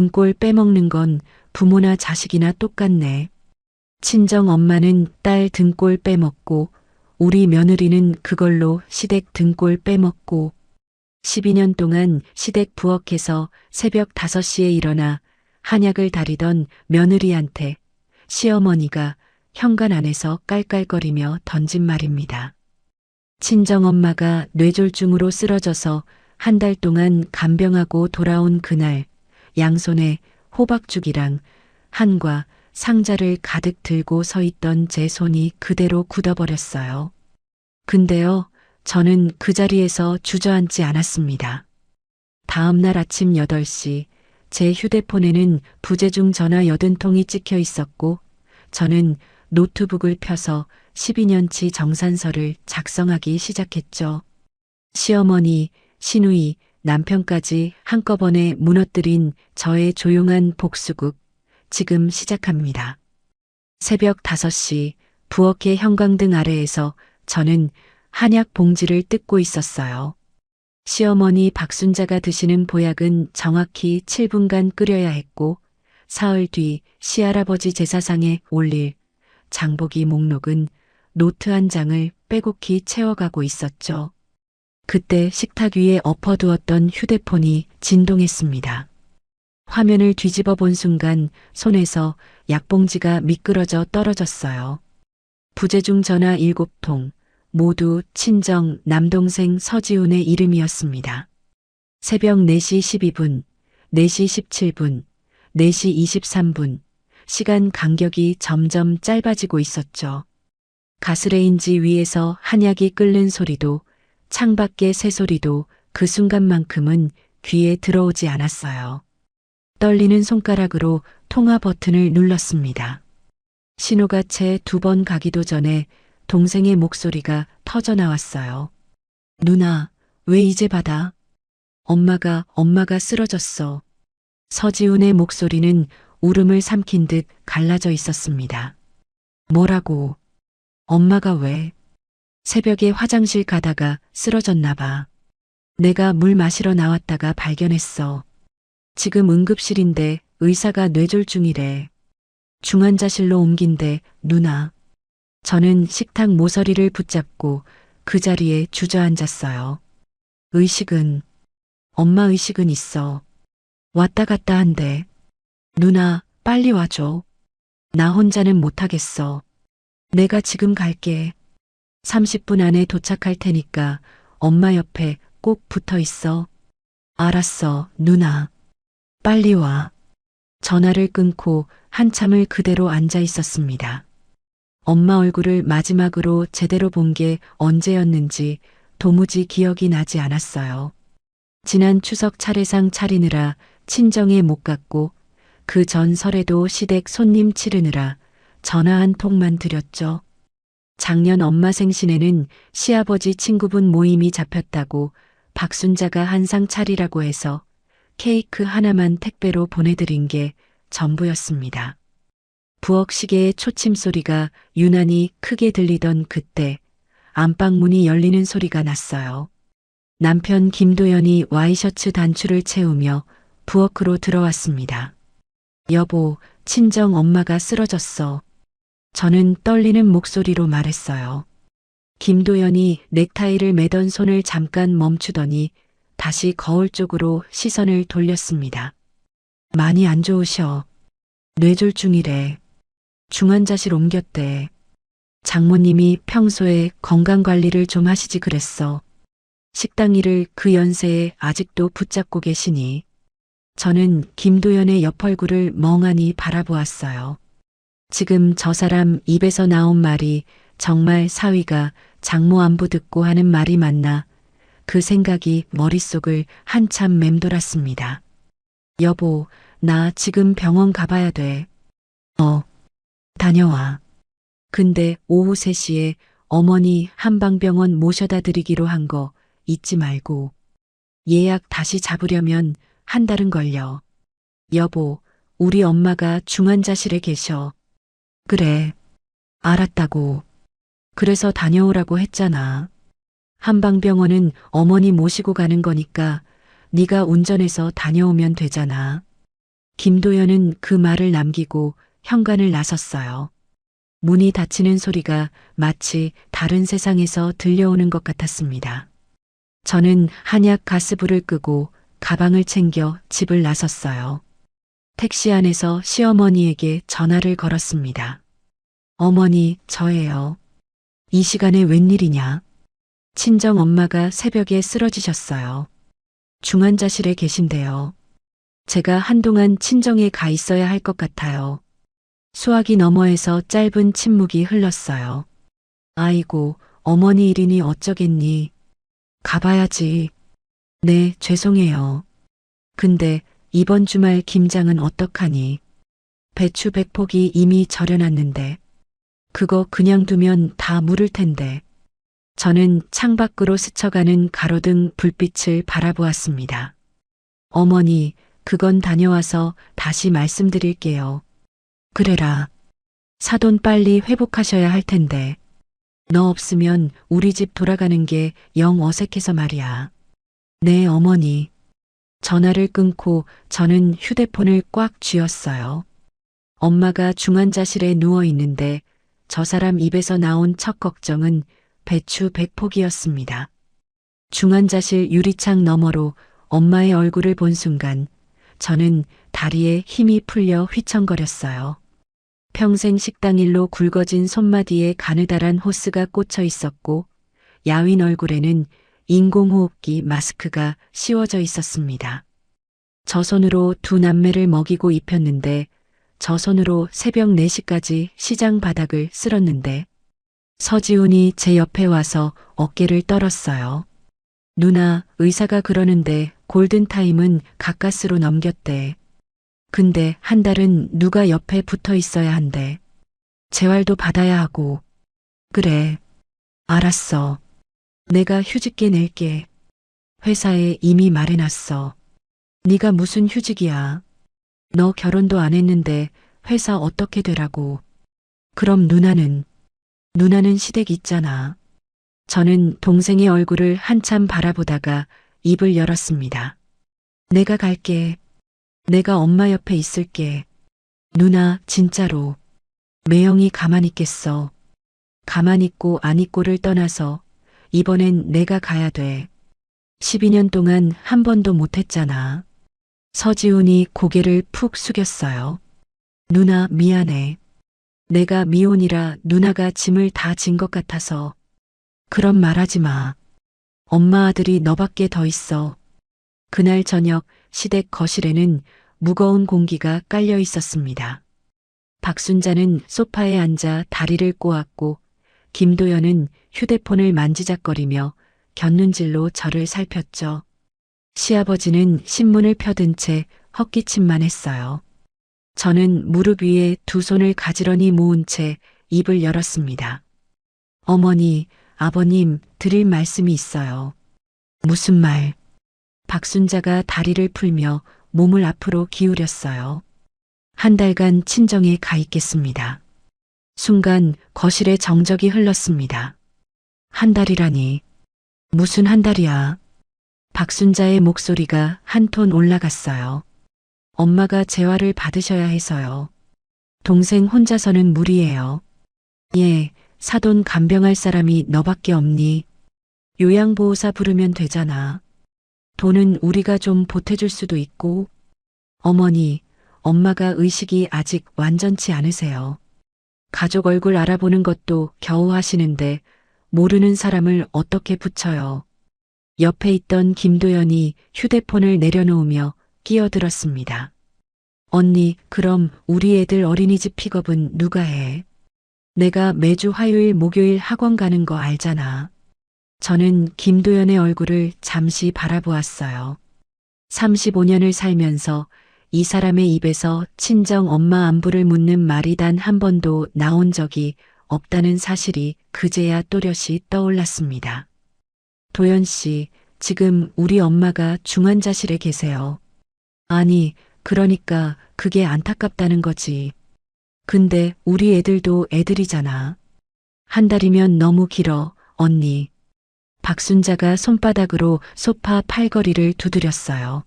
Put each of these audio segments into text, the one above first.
등골 빼먹는 건 부모나 자식이나 똑같네. 친정 엄마는 딸 등골 빼먹고 우리 며느리는 그걸로 시댁 등골 빼먹고 12년 동안 시댁 부엌에서 새벽 5시에 일어나 한약을 다리던 며느리한테 시어머니가 현관 안에서 깔깔거리며 던진 말입니다. 친정엄마가 뇌졸중으로 쓰러져서 한 달 동안 간병하고 돌아온 그날 양손에 호박죽이랑 한과 상자를 가득 들고 서 있던 제 손이 그대로 굳어버렸어요. 근데요, 저는 그 자리에서 주저앉지 않았습니다. 다음 날 아침 8시 제 휴대폰에는 부재중 전화 80통이 찍혀 있었고 저는 노트북을 펴서 12년치 정산서를 작성하기 시작했죠. 시어머니, 시누이, 남편까지 한꺼번에 무너뜨린 저의 조용한 복수극, 지금 시작합니다. 새벽 5시 부엌의 형광등 아래에서 저는 한약 봉지를 뜯고 있었어요. 시어머니 박순자가 드시는 보약은 정확히 7분간 끓여야 했고 사흘 뒤 시할아버지 제사상에 올릴 장보기 목록은 노트 한 장을 빼곡히 채워가고 있었죠. 그때 식탁 위에 엎어두었던 휴대폰이 진동했습니다. 화면을 뒤집어 본 순간 손에서 약봉지가 미끄러져 떨어졌어요. 부재중 전화 7통, 모두 친정 남동생 서지훈의 이름이었습니다. 새벽 4시 12분, 4시 17분, 4시 23분, 시간 간격이 점점 짧아지고 있었죠. 가스레인지 위에서 한약이 끓는 소리도 창밖의 새소리도 그 순간만큼은 귀에 들어오지 않았어요. 떨리는 손가락으로 통화 버튼을 눌렀습니다. 신호가 채 2번 가기도 전에 동생의 목소리가 터져 나왔어요. 누나, 왜 이제 받아? 엄마가 쓰러졌어. 서지훈의 목소리는 울음을 삼킨 듯 갈라져 있었습니다. 뭐라고? 엄마가 왜? 새벽에 화장실 가다가 쓰러졌나 봐. 내가 물 마시러 나왔다가 발견했어. 지금 응급실인데 의사가 뇌졸중이래. 중환자실로 옮긴대, 누나. 저는 식탁 모서리를 붙잡고 그 자리에 주저앉았어요. 엄마 의식은 있어. 왔다 갔다 한대. 누나, 빨리 와줘. 나 혼자는 못하겠어. 내가 지금 갈게. 30분 안에 도착할 테니까 엄마 옆에 꼭 붙어 있어. 알았어, 누나. 빨리 와. 전화를 끊고 한참을 그대로 앉아 있었습니다. 엄마 얼굴을 마지막으로 제대로 본 게 언제였는지 도무지 기억이 나지 않았어요. 지난 추석 차례상 차리느라 친정에 못 갔고 그 전 설에도 시댁 손님 치르느라 전화 한 통만 드렸죠. 작년 엄마 생신에는 시아버지 친구분 모임이 잡혔다고 박순자가 한상 차리라고 해서 케이크 하나만 택배로 보내드린 게 전부였습니다. 부엌 시계의 초침 소리가 유난히 크게 들리던 그때 안방 문이 열리는 소리가 났어요. 남편 김도연이 와이셔츠 단추를 채우며 부엌으로 들어왔습니다. 여보, 친정 엄마가 쓰러졌어. 저는 떨리는 목소리로 말했어요. 김도연이 넥타이를 매던 손을 잠깐 멈추더니 다시 거울 쪽으로 시선을 돌렸습니다. 많이 안 좋으셔. 뇌졸중이래. 중환자실 옮겼대. 장모님이 평소에 건강관리를 좀 하시지 그랬어. 식당 일을 그 연세에 아직도 붙잡고 계시니. 저는 김도연의 옆 얼굴을 멍하니 바라보았어요. 지금 저 사람 입에서 나온 말이 정말 사위가 장모 안부 듣고 하는 말이 맞나, 그 생각이 머릿속을 한참 맴돌았습니다. 여보, 나 지금 병원 가봐야 돼. 다녀와. 근데 오후 3시에 어머니 한방병원 모셔다 드리기로 한 거 잊지 말고. 예약 다시 잡으려면 한 달은 걸려. 여보, 우리 엄마가 중환자실에 계셔. 그래. 알았다고. 그래서 다녀오라고 했잖아. 한방병원은 어머니 모시고 가는 거니까 네가 운전해서 다녀오면 되잖아. 김도연은 그 말을 남기고 현관을 나섰어요. 문이 닫히는 소리가 마치 다른 세상에서 들려오는 것 같았습니다. 저는 한약 가스불을 끄고 가방을 챙겨 집을 나섰어요. 택시 안에서 시어머니에게 전화를 걸었습니다. 어머니, 저예요. 이 시간에 웬일이냐? 친정 엄마가 새벽에 쓰러지셨어요. 중환자실에 계신데요. 제가 한동안 친정에 가 있어야 할 것 같아요. 수화기 너머에서 짧은 침묵이 흘렀어요. 아이고, 어머니 일이니 어쩌겠니? 가봐야지. 네, 죄송해요. 근데 이번 주말 김장은 어떡하니? 배추 100포기 이미 절여놨는데. 그거 그냥 두면 다 무를 텐데. 저는 창밖으로 스쳐가는 가로등 불빛을 바라보았습니다. 어머니, 그건 다녀와서 다시 말씀드릴게요. 그래라. 사돈 빨리 회복하셔야 할 텐데. 너 없으면 우리 집 돌아가는 게 영 어색해서 말이야. 네, 어머니. 전화를 끊고 저는 휴대폰을 꽉 쥐었어요. 엄마가 중환자실에 누워 있는데 저 사람 입에서 나온 첫 걱정은 배추 100포기였습니다. 중환자실 유리창 너머로 엄마의 얼굴을 본 순간 저는 다리에 힘이 풀려 휘청거렸어요. 평생 식당 일로 굵어진 손마디에 가느다란 호스가 꽂혀 있었고 야윈 얼굴에는 인공호흡기 마스크가 씌워져 있었습니다. 저 손으로 두 남매를 먹이고 입혔는데 저 손으로 새벽 4시까지 시장 바닥을 쓸었는데 서지훈이 제 옆에 와서 어깨를 떨었어요. 누나, 의사가 그러는데 골든타임은 가까스로 넘겼대. 근데 한 달은 누가 옆에 붙어 있어야 한대. 재활도 받아야 하고. 그래. 알았어. 내가 휴직계 낼게. 회사에 이미 말해놨어. 네가 무슨 휴직이야. 너 결혼도 안 했는데 회사 어떻게 되라고. 그럼 누나는 시댁 있잖아. 저는 동생의 얼굴을 한참 바라보다가 입을 열었습니다. 내가 갈게. 내가 엄마 옆에 있을게. 누나, 진짜로. 매형이 가만히 있겠어. 가만히 있고 안 있고를 떠나서 이번엔 내가 가야 돼. 12년 동안 한 번도 못했잖아. 서지훈이 고개를 푹 숙였어요. 누나, 미안해. 내가 미혼이라 누나가 짐을 다 진 것 같아서. 그런 말 하지 마. 엄마 아들이 너밖에 더 있어. 그날 저녁 시댁 거실에는 무거운 공기가 깔려 있었습니다. 박순자는 소파에 앉아 다리를 꼬았고 김도연은 휴대폰을 만지작거리며 곁눈질로 저를 살폈죠. 시아버지는 신문을 펴든 채 헛기침만 했어요. 저는 무릎 위에 두 손을 가지런히 모은 채 입을 열었습니다. 어머니, 아버님, 드릴 말씀이 있어요. 무슨 말? 박순자가 다리를 풀며 몸을 앞으로 기울였어요. 한 달간 친정에 가 있겠습니다. 순간 거실에 정적이 흘렀습니다. 한 달이라니. 무슨 한 달이야. 박순자의 목소리가 한 톤 올라갔어요. 엄마가 재활을 받으셔야 해서요. 동생 혼자서는 무리예요. 예, 사돈 간병할 사람이 너밖에 없니? 요양보호사 부르면 되잖아. 돈은 우리가 좀 보태줄 수도 있고. 어머니, 엄마가 의식이 아직 완전치 않으세요. 가족 얼굴 알아보는 것도 겨우 하시는데 모르는 사람을 어떻게 붙여요. 옆에 있던 김도연이 휴대폰을 내려놓으며 끼어들었습니다. 언니, 그럼 우리 애들 어린이집 픽업은 누가 해? 내가 매주 화요일 목요일 학원 가는 거 알잖아. 저는 김도연의 얼굴을 잠시 바라보았어요. 35년을 살면서 이 사람의 입에서 친정 엄마 안부를 묻는 말이 단 한 번도 나온 적이 없다는 사실이 그제야 또렷이 떠올랐습니다. 도연 씨, 지금 우리 엄마가 중환자실에 계세요. 아니, 그러니까 그게 안타깝다는 거지. 근데 우리 애들도 애들이잖아. 한 달이면 너무 길어, 언니. 박순자가 손바닥으로 소파 팔걸이를 두드렸어요.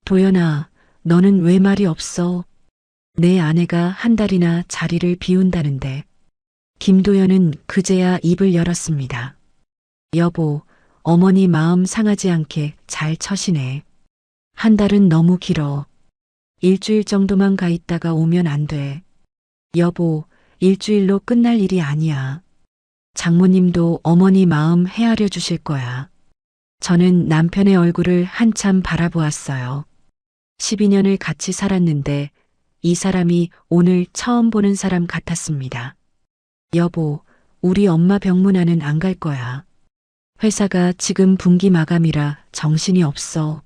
도연아, 너는 왜 말이 없어? 내 아내가 한 달이나 자리를 비운다는데. 김도연은 그제야 입을 열었습니다. 여보, 어머니 마음 상하지 않게 잘 처시네. 한 달은 너무 길어. 일주일 정도만 가 있다가 오면 안 돼. 여보, 일주일로 끝날 일이 아니야. 장모님도 어머니 마음 헤아려 주실 거야. 저는 남편의 얼굴을 한참 바라보았어요. 12년을 같이 살았는데 이 사람이 오늘 처음 보는 사람 같았습니다. 여보, 우리 엄마 병문안은 안 갈 거야. 회사가 지금 분기 마감이라 정신이 없어.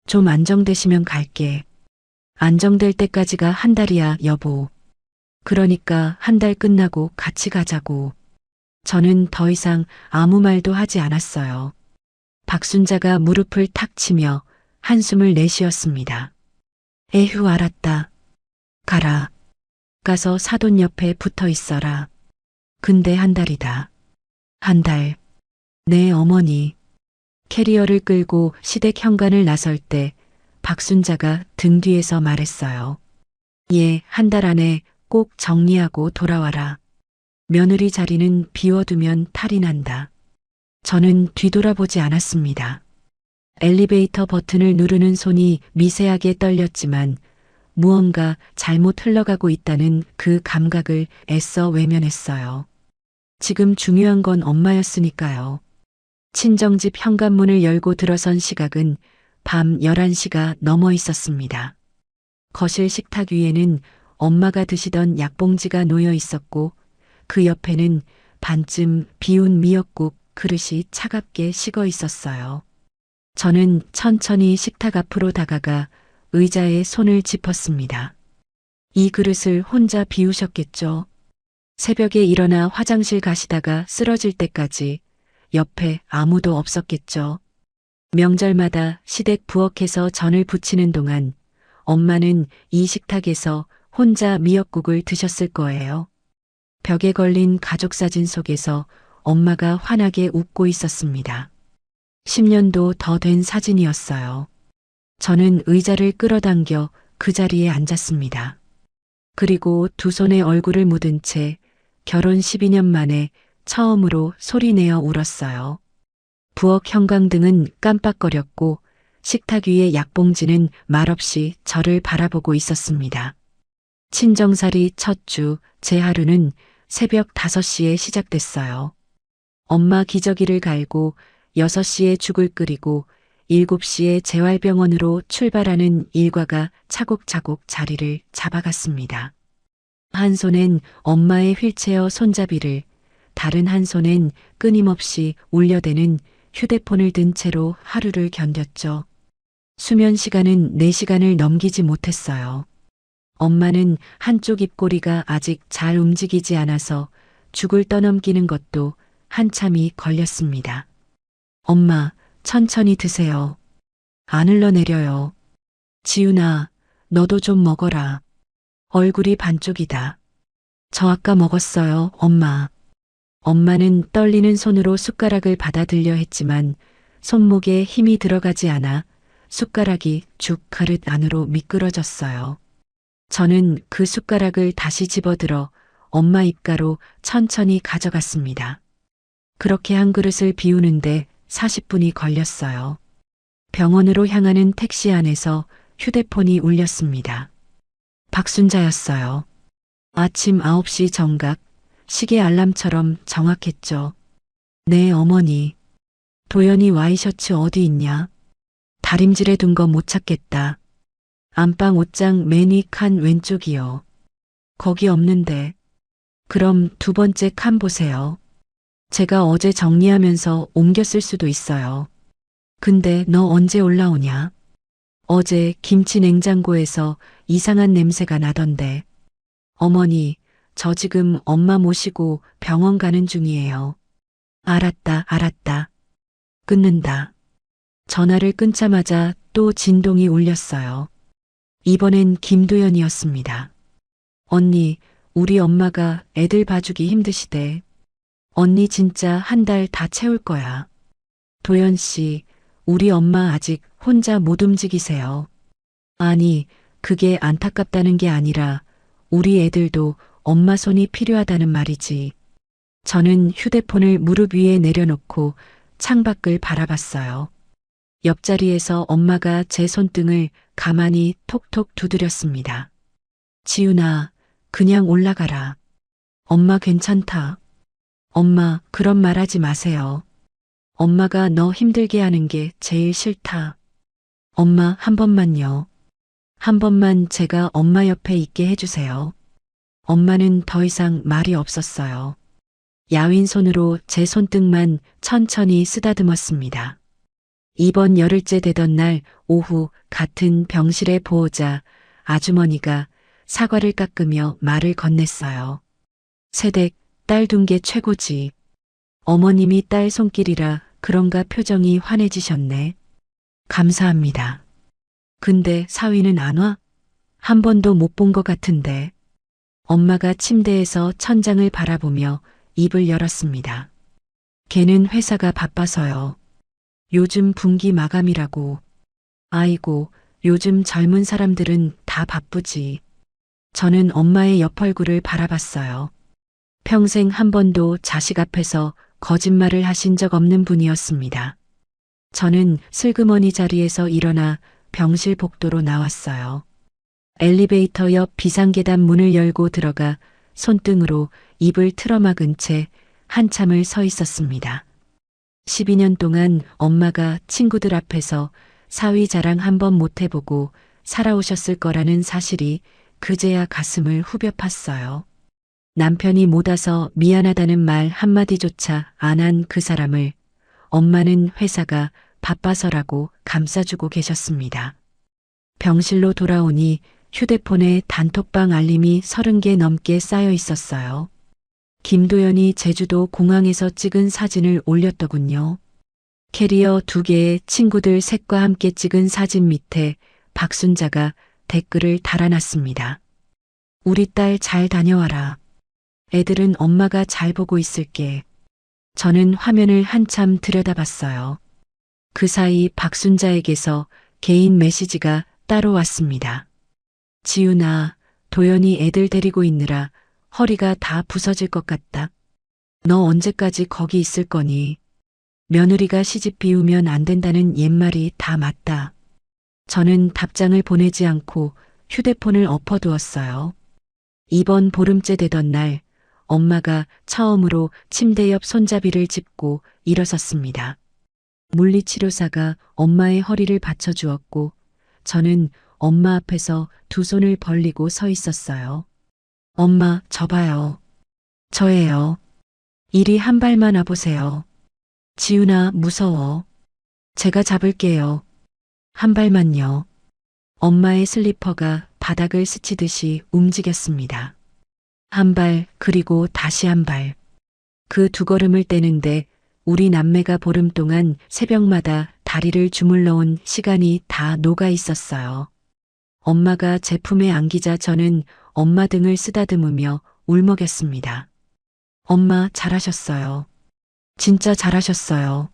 좀 안정되시면 갈게. 안정될 때까지가 한 달이야, 여보. 그러니까 한 달 끝나고 같이 가자고. 저는 더 이상 아무 말도 하지 않았어요. 박순자가 무릎을 탁 치며 한숨을 내쉬었습니다. 에휴, 알았다. 가라. 가서 사돈 옆에 붙어 있어라. 근데 한 달이다. 한 달. 내 어머니. 캐리어를 끌고 시댁 현관을 나설 때 박순자가 등 뒤에서 말했어요. 얘 한 달 안에 꼭 정리하고 돌아와라. 며느리 자리는 비워두면 탈이 난다. 저는 뒤돌아보지 않았습니다. 엘리베이터 버튼을 누르는 손이 미세하게 떨렸지만 무언가 잘못 흘러가고 있다는 그 감각을 애써 외면했어요. 지금 중요한 건 엄마였으니까요. 친정집 현관문을 열고 들어선 시각은 밤 11시가 넘어 있었습니다. 거실 식탁 위에는 엄마가 드시던 약봉지가 놓여 있었고 그 옆에는 반쯤 비운 미역국 그릇이 차갑게 식어 있었어요. 저는 천천히 식탁 앞으로 다가가 의자에 손을 짚었습니다. 이 그릇을 혼자 비우셨겠죠? 새벽에 일어나 화장실 가시다가 쓰러질 때까지 옆에 아무도 없었겠죠. 명절마다 시댁 부엌에서 전을 부치는 동안 엄마는 이 식탁에서 혼자 미역국을 드셨을 거예요. 벽에 걸린 가족사진 속에서 엄마가 환하게 웃고 있었습니다. 10년도 더 된 사진이었어요. 저는 의자를 끌어당겨 그 자리에 앉았습니다. 그리고 두 손에 얼굴을 묻은 채 결혼 12년 만에 처음으로 소리내어 울었어요. 부엌 형광등은 깜빡거렸고 식탁 위의 약봉지는 말없이 저를 바라보고 있었습니다. 친정살이 첫 주, 제 하루는 새벽 5시에 시작됐어요. 엄마 기저귀를 갈고 6시에 죽을 끓이고 7시에 재활병원으로 출발하는 일과가 차곡차곡 자리를 잡아갔습니다. 한 손엔 엄마의 휠체어 손잡이를, 다른 한 손엔 끊임없이 울려대는 휴대폰을 든 채로 하루를 견뎠죠. 수면 시간은 4시간을 넘기지 못했어요. 엄마는 한쪽 입꼬리가 아직 잘 움직이지 않아서 죽을 떠넘기는 것도 한참이 걸렸습니다. 엄마, 천천히 드세요. 안 흘러내려요. 지훈아, 너도 좀 먹어라. 얼굴이 반쪽이다. 저 아까 먹었어요, 엄마. 엄마는 떨리는 손으로 숟가락을 받아들려 했지만 손목에 힘이 들어가지 않아 숟가락이 죽 그릇 안으로 미끄러졌어요. 저는 그 숟가락을 다시 집어들어 엄마 입가로 천천히 가져갔습니다. 그렇게 한 그릇을 비우는데 40분이 걸렸어요. 병원으로 향하는 택시 안에서 휴대폰이 울렸습니다. 박순자였어요. 아침 9시 정각, 시계 알람처럼 정확했죠. 네, 어머니. 도연이 와이셔츠 어디 있냐? 다림질에 둔 거 못 찾겠다. 안방 옷장 맨 위 칸 왼쪽이요. 거기 없는데. 그럼 두 번째 칸 보세요. 제가 어제 정리하면서 옮겨 쓸 수도 있어요. 근데 너 언제 올라오냐? 어제 김치 냉장고에서 이상한 냄새가 나던데. 어머니, 저 지금 엄마 모시고 병원 가는 중이에요. 알았다, 알았다. 끊는다. 전화를 끊자마자 또 진동이 울렸어요. 이번엔 김도연이었습니다. 언니, 우리 엄마가 애들 봐주기 힘드시대. 언니 진짜 한 달 다 채울 거야. 도연 씨, 우리 엄마 아직 혼자 못 움직이세요. 아니, 그게 안타깝다는 게 아니라 우리 애들도 엄마 손이 필요하다는 말이지. 저는 휴대폰을 무릎 위에 내려놓고 창밖을 바라봤어요. 옆자리에서 엄마가 제 손등을 가만히 톡톡 두드렸습니다. 지훈아, 그냥 올라가라. 엄마 괜찮다. 엄마, 그런 말 하지 마세요. 엄마가 너 힘들게 하는 게 제일 싫다. 엄마, 한 번만요. 한 번만 제가 엄마 옆에 있게 해주세요. 엄마는 더 이상 말이 없었어요. 야윈 손으로 제 손등만 천천히 쓰다듬었습니다. 이번 열흘째 되던 날 오후 같은 병실의 보호자 아주머니가 사과를 깎으며 말을 건넸어요. 세댁, 딸 둔 게 최고지. 어머님이 딸 손길이라 그런가 표정이 환해지셨네. 감사합니다. 근데 사위는 안 와? 한 번도 못 본 것 같은데. 엄마가 침대에서 천장을 바라보며 입을 열었습니다. 걔는 회사가 바빠서요. 요즘 분기 마감이라고. 아이고, 요즘 젊은 사람들은 다 바쁘지. 저는 엄마의 옆 얼굴을 바라봤어요. 평생 한 번도 자식 앞에서 거짓말을 하신 적 없는 분이었습니다. 저는 슬그머니 자리에서 일어나 병실 복도로 나왔어요. 엘리베이터 옆 비상계단 문을 열고 들어가 손등으로 입을 틀어막은 채 한참을 서 있었습니다. 12년 동안 엄마가 친구들 앞에서 사위 자랑 한 번 못 해보고 살아오셨을 거라는 사실이 그제야 가슴을 후벼 팠어요. 남편이 못 와서 미안하다는 말 한마디조차 안 한 그 사람을 엄마는 회사가 바빠서라고 감싸주고 계셨습니다. 병실로 돌아오니 휴대폰에 단톡방 알림이 30개 넘게 쌓여 있었어요. 김도연이 제주도 공항에서 찍은 사진을 올렸더군요. 캐리어 2개에 친구들 셋과 함께 찍은 사진 밑에 박순자가 댓글을 달아놨습니다. 우리 딸 잘 다녀와라. 애들은 엄마가 잘 보고 있을게. 저는 화면을 한참 들여다봤어요. 그 사이 박순자에게서 개인 메시지가 따로 왔습니다. 지훈아, 도연이 애들 데리고 있느라 허리가 다 부서질 것 같다. 너 언제까지 거기 있을 거니? 며느리가 시집 비우면 안 된다는 옛말이 다 맞다. 저는 답장을 보내지 않고 휴대폰을 엎어두었어요. 이번 보름째 되던 날 엄마가 처음으로 침대 옆 손잡이를 짚고 일어섰습니다. 물리치료사가 엄마의 허리를 받쳐주었고 저는 엄마 앞에서 두 손을 벌리고 서 있었어요. 엄마, 저 봐요. 저예요. 이리 한 발만 와보세요. 지훈아, 무서워. 제가 잡을게요. 한 발만요. 엄마의 슬리퍼가 바닥을 스치듯이 움직였습니다. 한 발, 그리고 다시 한 발. 그 두 걸음을 떼는데 우리 남매가 보름 동안 새벽마다 다리를 주물러 온 시간이 다 녹아 있었어요. 엄마가 제 품에 안기자 저는 엄마 등을 쓰다듬으며 울먹였습니다. 엄마 잘하셨어요. 진짜 잘하셨어요.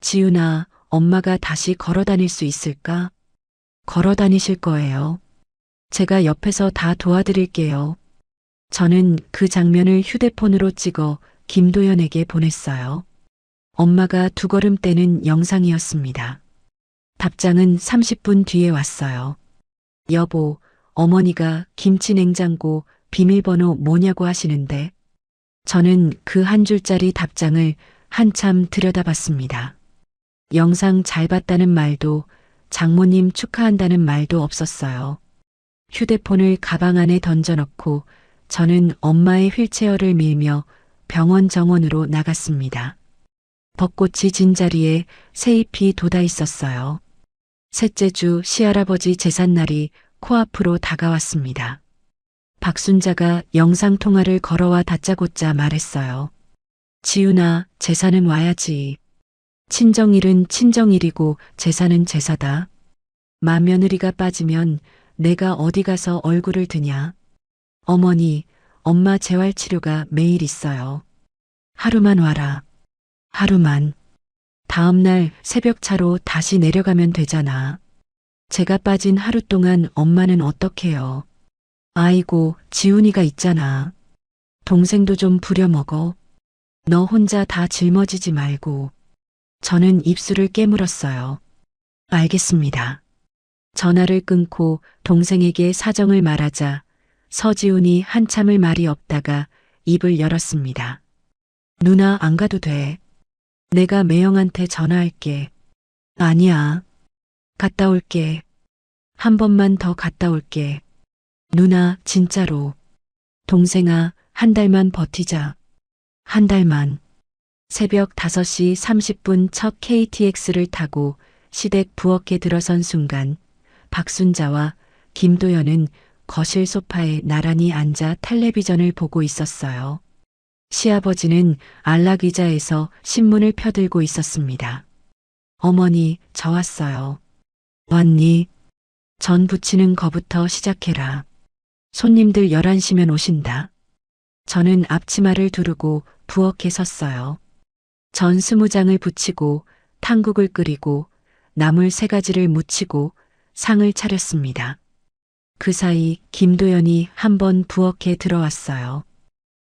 지훈아, 엄마가 다시 걸어 다닐 수 있을까? 걸어 다니실 거예요. 제가 옆에서 다 도와드릴게요. 저는 그 장면을 휴대폰으로 찍어 김도연에게 보냈어요. 엄마가 두 걸음 떼는 영상이었습니다. 답장은 30분 뒤에 왔어요. 여보, 어머니가 김치 냉장고 비밀번호 뭐냐고 하시는데 저는 그 한 줄짜리 답장을 한참 들여다봤습니다. 영상 잘 봤다는 말도 장모님 축하한다는 말도 없었어요. 휴대폰을 가방 안에 던져넣고 저는 엄마의 휠체어를 밀며 병원 정원으로 나갔습니다. 벚꽃이 진 자리에 새잎이 돋아 있었어요. 셋째 주 시할아버지 제삿날이 코앞으로 다가왔습니다. 박순자가 영상통화를 걸어와 다짜고짜 말했어요. 지훈아, 제사는 와야지. 친정일은 친정일이고 제사는 제사다. 맏며느리가 빠지면 내가 어디 가서 얼굴을 드냐. 어머니, 엄마 재활치료가 매일 있어요. 하루만 와라. 하루만. 다음 날 새벽차로 다시 내려가면 되잖아. 제가 빠진 하루 동안 엄마는 어떡해요? 아이고, 지훈이가 있잖아. 동생도 좀 부려먹어. 너 혼자 다 짊어지지 말고. 저는 입술을 깨물었어요. 알겠습니다. 전화를 끊고 동생에게 사정을 말하자 서지훈이 한참을 말이 없다가 입을 열었습니다. 누나 안 가도 돼. 내가 매형한테 전화할게. 아니야. 갔다 올게. 한 번만 더 갔다 올게. 누나, 진짜로. 동생아, 한 달만 버티자. 한 달만. 새벽 5시 30분 첫 KTX를 타고 시댁 부엌에 들어선 순간 박순자와 김도연은 거실 소파에 나란히 앉아 텔레비전을 보고 있었어요. 시아버지는 안락의자에서 신문을 펴들고 있었습니다. 어머니, 저 왔어요. 왔니? 전 부치는 거부터 시작해라. 손님들 11시면 오신다. 저는 앞치마를 두르고 부엌에 섰어요. 전 20장을 부치고 탕국을 끓이고 나물 3가지를 무치고 상을 차렸습니다. 그 사이 김도연이 한번 부엌에 들어왔어요.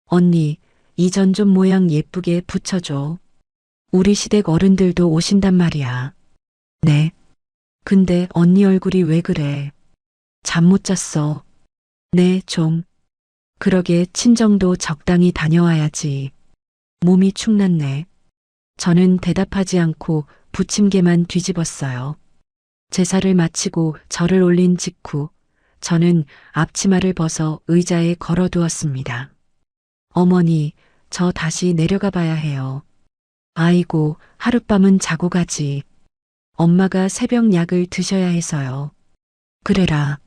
언니, 이 전좀 모양 예쁘게 붙여줘. 우리 시댁 어른들도 오신단 말이야. 네. 근데 언니 얼굴이 왜 그래? 잠 못 잤어. 네, 좀. 그러게 친정도 적당히 다녀와야지. 몸이 축났네. 저는 대답하지 않고 부침개만 뒤집었어요. 제사를 마치고 절을 올린 직후 저는 앞치마를 벗어 의자에 걸어두었습니다. 어머니, 저 다시 내려가 봐야 해요. 아이고, 하룻밤은 자고 가지. 엄마가 새벽 약을 드셔야 해서요. 그래라.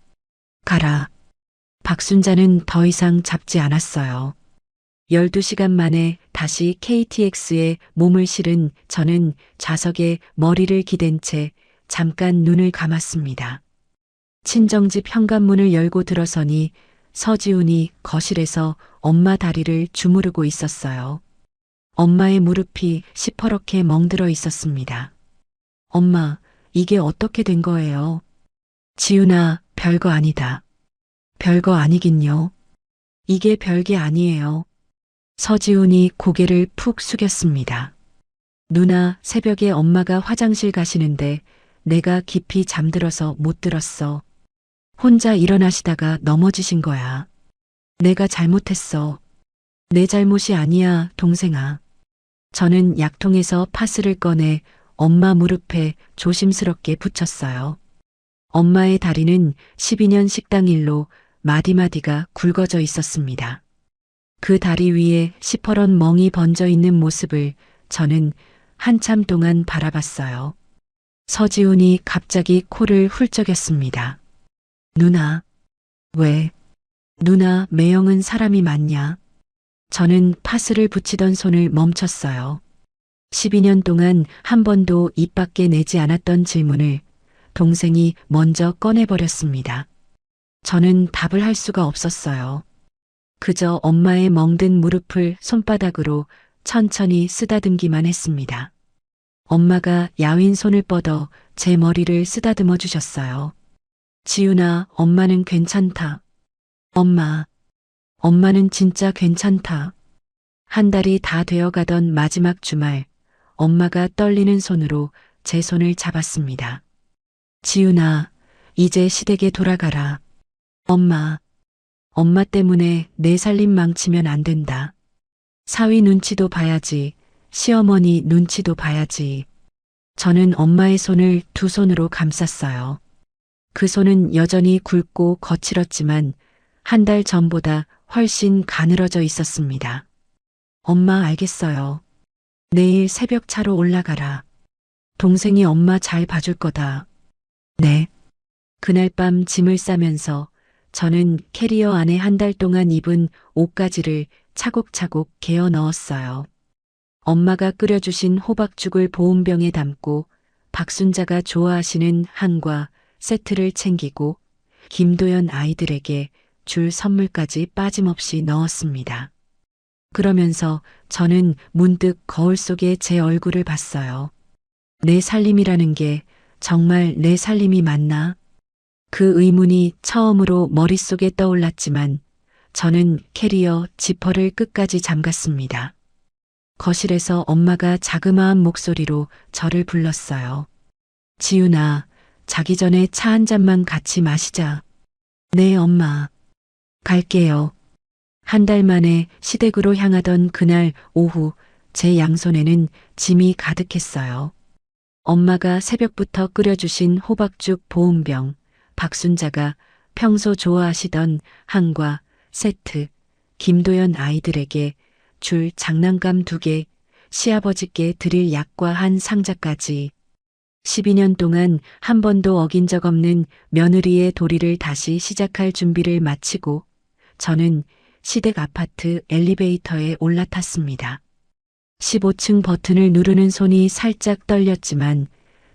가라. 박순자는 더 이상 잡지 않았어요. 12시간 만에 다시 KTX에 몸을 실은 저는 좌석에 머리를 기댄 채 잠깐 눈을 감았습니다. 친정집 현관문을 열고 들어서니 서지훈이 거실에서 엄마 다리를 주무르고 있었어요. 엄마의 무릎이 시퍼렇게 멍들어 있었습니다. 엄마, 이게 어떻게 된 거예요? 지훈아, 별거 아니다. 별거 아니긴요. 이게 별게 아니에요. 서지훈이 고개를 푹 숙였습니다. 누나, 새벽에 엄마가 화장실 가시는데 내가 깊이 잠들어서 못 들었어. 혼자 일어나시다가 넘어지신 거야. 내가 잘못했어. 내 잘못이 아니야, 동생아. 저는 약통에서 파스를 꺼내 엄마 무릎에 조심스럽게 붙였어요. 엄마의 다리는 12년 식당 일로 마디마디가 굵어져 있었습니다. 그 다리 위에 시퍼런 멍이 번져 있는 모습을 저는 한참 동안 바라봤어요. 서지훈이 갑자기 코를 훌쩍였습니다. 누나. 왜? 누나, 매형은 사람이 맞냐? 저는 파스를 붙이던 손을 멈췄어요. 12년 동안 한 번도 입 밖에 내지 않았던 질문을 동생이 먼저 꺼내버렸습니다. 저는 답을 할 수가 없었어요. 그저 엄마의 멍든 무릎을 손바닥으로 천천히 쓰다듬기만 했습니다. 엄마가 야윈 손을 뻗어 제 머리를 쓰다듬어 주셨어요. 지훈아, 엄마는 괜찮다. 엄마는 진짜 괜찮다. 한 달이 다 되어가던 마지막 주말, 엄마가 떨리는 손으로 제 손을 잡았습니다. 지훈아, 이제 시댁에 돌아가라. 엄마 때문에 내 살림 망치면 안 된다. 사위 눈치도 봐야지. 시어머니 눈치도 봐야지. 저는 엄마의 손을 두 손으로 감쌌어요. 그 손은 여전히 굵고 거칠었지만 한 달 전보다 훨씬 가늘어져 있었습니다. 엄마, 알겠어요. 내일 새벽 차로 올라가라. 동생이 엄마 잘 봐줄 거다. 네. 그날 밤 짐을 싸면서 저는 캐리어 안에 한 달 동안 입은 옷가지를 차곡차곡 개어 넣었어요. 엄마가 끓여주신 호박죽을 보온병에 담고 박순자가 좋아하시는 한과 세트를 챙기고 김도연 아이들에게 줄 선물까지 빠짐없이 넣었습니다. 그러면서 저는 문득 거울 속에 제 얼굴을 봤어요. 내 살림이라는 게 정말 내 살림이 맞나? 그 의문이 처음으로 머릿속에 떠올랐지만 저는 캐리어 지퍼를 끝까지 잠갔습니다. 거실에서 엄마가 자그마한 목소리로 저를 불렀어요. 지윤아, 자기 전에 차 한 잔만 같이 마시자. 네, 엄마. 갈게요. 한 달 만에 시댁으로 향하던 그날 오후 제 양손에는 짐이 가득했어요. 엄마가 새벽부터 끓여주신 호박죽 보온병, 박순자가 평소 좋아하시던 한과 세트, 김도연 아이들에게 줄 장난감 2개, 시아버지께 드릴 약과 한 상자까지 12년 동안 한 번도 어긴 적 없는 며느리의 도리를 다시 시작할 준비를 마치고 저는 시댁 아파트 엘리베이터에 올라탔습니다. 15층 버튼을 누르는 손이 살짝 떨렸지만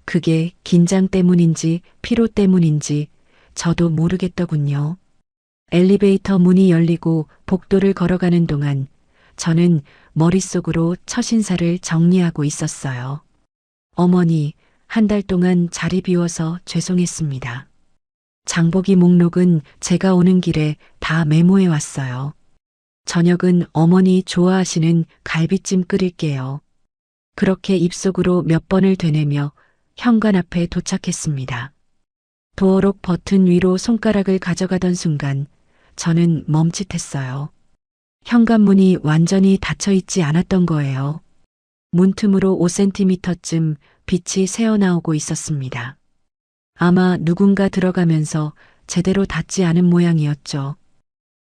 그게 긴장 때문인지 피로 때문인지 저도 모르겠더군요. 엘리베이터 문이 열리고 복도를 걸어가는 동안 저는 머릿속으로 첫 인사를 정리하고 있었어요. 어머니, 한 달 동안 자리 비워서 죄송했습니다. 장보기 목록은 제가 오는 길에 다 메모해 왔어요. 저녁은 어머니 좋아하시는 갈비찜 끓일게요. 그렇게 입속으로 몇 번을 되뇌며 현관 앞에 도착했습니다. 도어록 버튼 위로 손가락을 가져가던 순간 저는 멈칫했어요. 현관문이 완전히 닫혀 있지 않았던 거예요. 문틈으로 5cm쯤 빛이 새어나오고 있었습니다. 아마 누군가 들어가면서 제대로 닫지 않은 모양이었죠.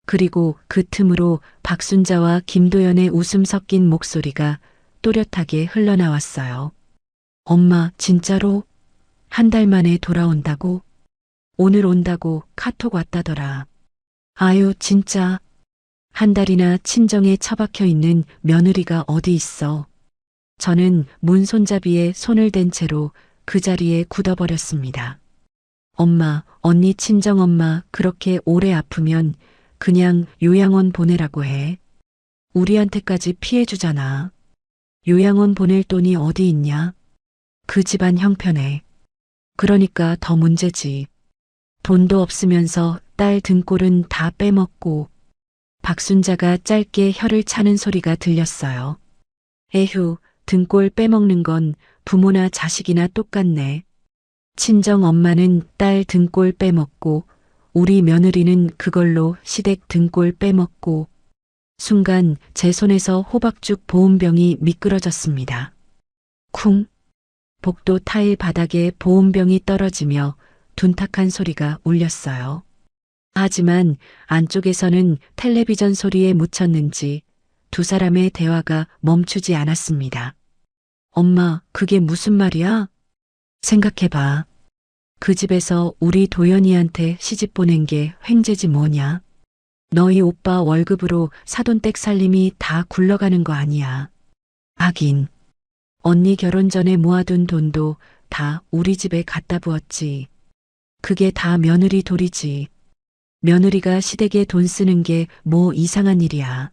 그리고 그 틈으로 박순자와 김도연의 웃음 섞인 목소리가 또렷하게 흘러나왔어요. 엄마, 진짜로? 한 달 만에 돌아온다고? 오늘 온다고 카톡 왔다더라. 아유, 진짜. 한 달이나 친정에 처박혀 있는 며느리가 어디 있어. 저는 문 손잡이에 손을 댄 채로 그 자리에 굳어버렸습니다. 엄마, 언니 친정엄마 그렇게 오래 아프면 그냥 요양원 보내라고 해. 우리한테까지 피해주잖아. 요양원 보낼 돈이 어디 있냐? 그 집안 형편에. 그러니까 더 문제지. 돈도 없으면서 딸 등골은 다 빼먹고. 박순자가 짧게 혀를 차는 소리가 들렸어요. 에휴, 등골 빼먹는 건 부모나 자식이나 똑같네. 친정 엄마는 딸 등골 빼먹고 우리 며느리는 그걸로 시댁 등골 빼먹고. 순간 제 손에서 호박죽 보온병이 미끄러졌습니다. 쿵. 복도 타일 바닥에 보온병이 떨어지며 둔탁한 소리가 울렸어요. 하지만 안쪽에서는 텔레비전 소리에 묻혔는지 두 사람의 대화가 멈추지 않았습니다. 엄마, 그게 무슨 말이야? 생각해봐. 그 집에서 우리 도연이한테 시집 보낸 게 횡재지 뭐냐? 너희 오빠 월급으로 사돈댁 살림이 다 굴러가는 거 아니야. 하긴, 언니 결혼 전에 모아둔 돈도 다 우리 집에 갖다 부었지. 그게 다 며느리 도리지. 며느리가 시댁에 돈 쓰는 게 뭐 이상한 일이야.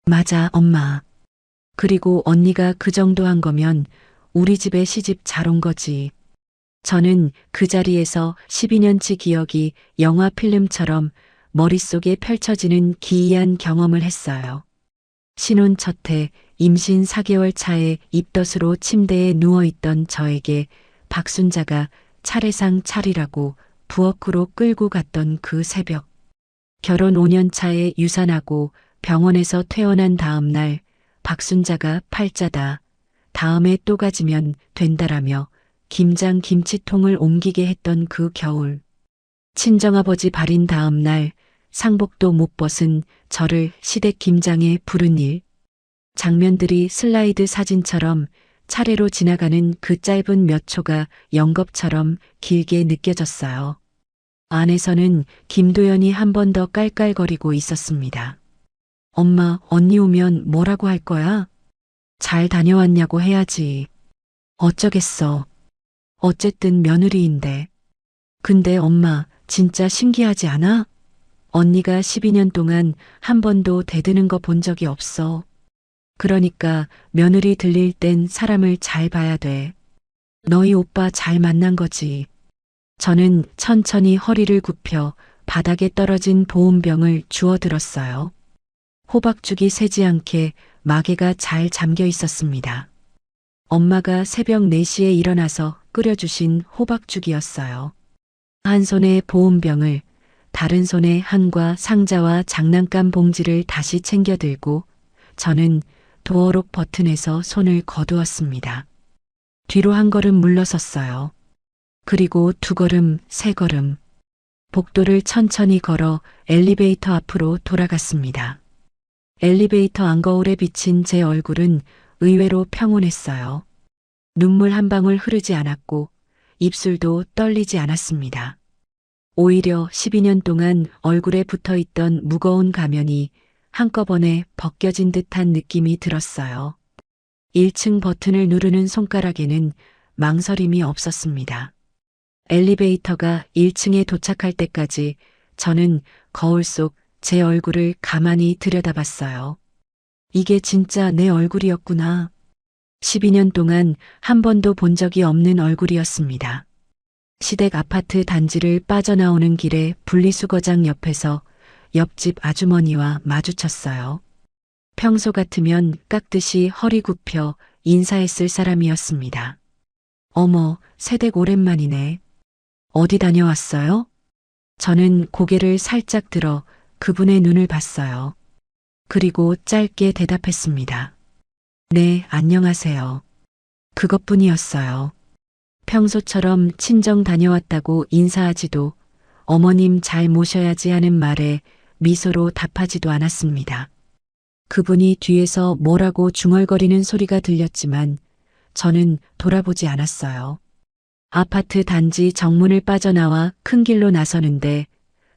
맞아, 엄마. 그리고 언니가 그 정도 한 거면 우리 집에 시집 잘 온 거지. 저는 그 자리에서 12년치 기억이 영화 필름처럼 머릿속에 펼쳐지는 기이한 경험을 했어요. 신혼 첫해 임신 4개월 차에 입덧으로 침대에 누워있던 저에게 박순자가 차례상 차리라고 부엌으로 끌고 갔던 그 새벽. 결혼 5년 차에 유산하고 병원에서 퇴원한 다음 날 박순자가 팔자다. 다음에 또 가지면 된다라며 김장 김치통을 옮기게 했던 그 겨울. 친정아버지 발인 다음 날 상복도 못 벗은 저를 시댁 김장에 부른 일. 장면들이 슬라이드 사진처럼 차례로 지나가는 그 짧은 몇 초가 영겁처럼 길게 느껴졌어요. 안에서는 김도연이 한 번 더 깔깔거리고 있었습니다. 엄마, 언니 오면 뭐라고 할 거야? 잘 다녀왔냐고 해야지. 어쩌겠어. 어쨌든 며느리인데. 근데 엄마, 진짜 신기하지 않아? 언니가 12년 동안 한 번도 대드는 거 본 적이 없어. 그러니까 며느리 들릴 땐 사람을 잘 봐야 돼. 너희 오빠 잘 만난 거지. 저는 천천히 허리를 굽혀 바닥에 떨어진 보온병을 주워 들었어요. 호박죽이 새지 않게 마개가 잘 잠겨 있었습니다. 엄마가 새벽 4시에 일어나서 끓여주신 호박죽이었어요. 한 손에 보온병을, 다른 손에 한과 상자와 장난감 봉지를 다시 챙겨 들고 저는 도어록 버튼에서 손을 거두었습니다. 뒤로 한 걸음 물러섰어요. 그리고 2걸음, 3걸음. 복도를 천천히 걸어 엘리베이터 앞으로 돌아갔습니다. 엘리베이터 안거울에 비친 제 얼굴은 의외로 평온했어요. 눈물 한 방울 흐르지 않았고 입술도 떨리지 않았습니다. 오히려 12년 동안 얼굴에 붙어 있던 무거운 가면이 한꺼번에 벗겨진 듯한 느낌이 들었어요. 1층 버튼을 누르는 손가락에는 망설임이 없었습니다. 엘리베이터가 1층에 도착할 때까지 저는 거울 속 제 얼굴을 가만히 들여다봤어요. 이게 진짜 내 얼굴이었구나. 12년 동안 한 번도 본 적이 없는 얼굴이었습니다. 시댁 아파트 단지를 빠져나오는 길에 분리수거장 옆에서 옆집 아주머니와 마주쳤어요. 평소 같으면 깍듯이 허리 굽혀 인사했을 사람이었습니다. 어머, 새댁 오랜만이네. 어디 다녀왔어요? 저는 고개를 살짝 들어 그분의 눈을 봤어요. 그리고 짧게 대답했습니다. 네, 안녕하세요. 그것뿐이었어요. 평소처럼 친정 다녀왔다고 인사하지도 어머님 잘 모셔야지 하는 말에 미소로 답하지도 않았습니다. 그분이 뒤에서 뭐라고 중얼거리는 소리가 들렸지만 저는 돌아보지 않았어요. 아파트 단지 정문을 빠져나와 큰 길로 나서는데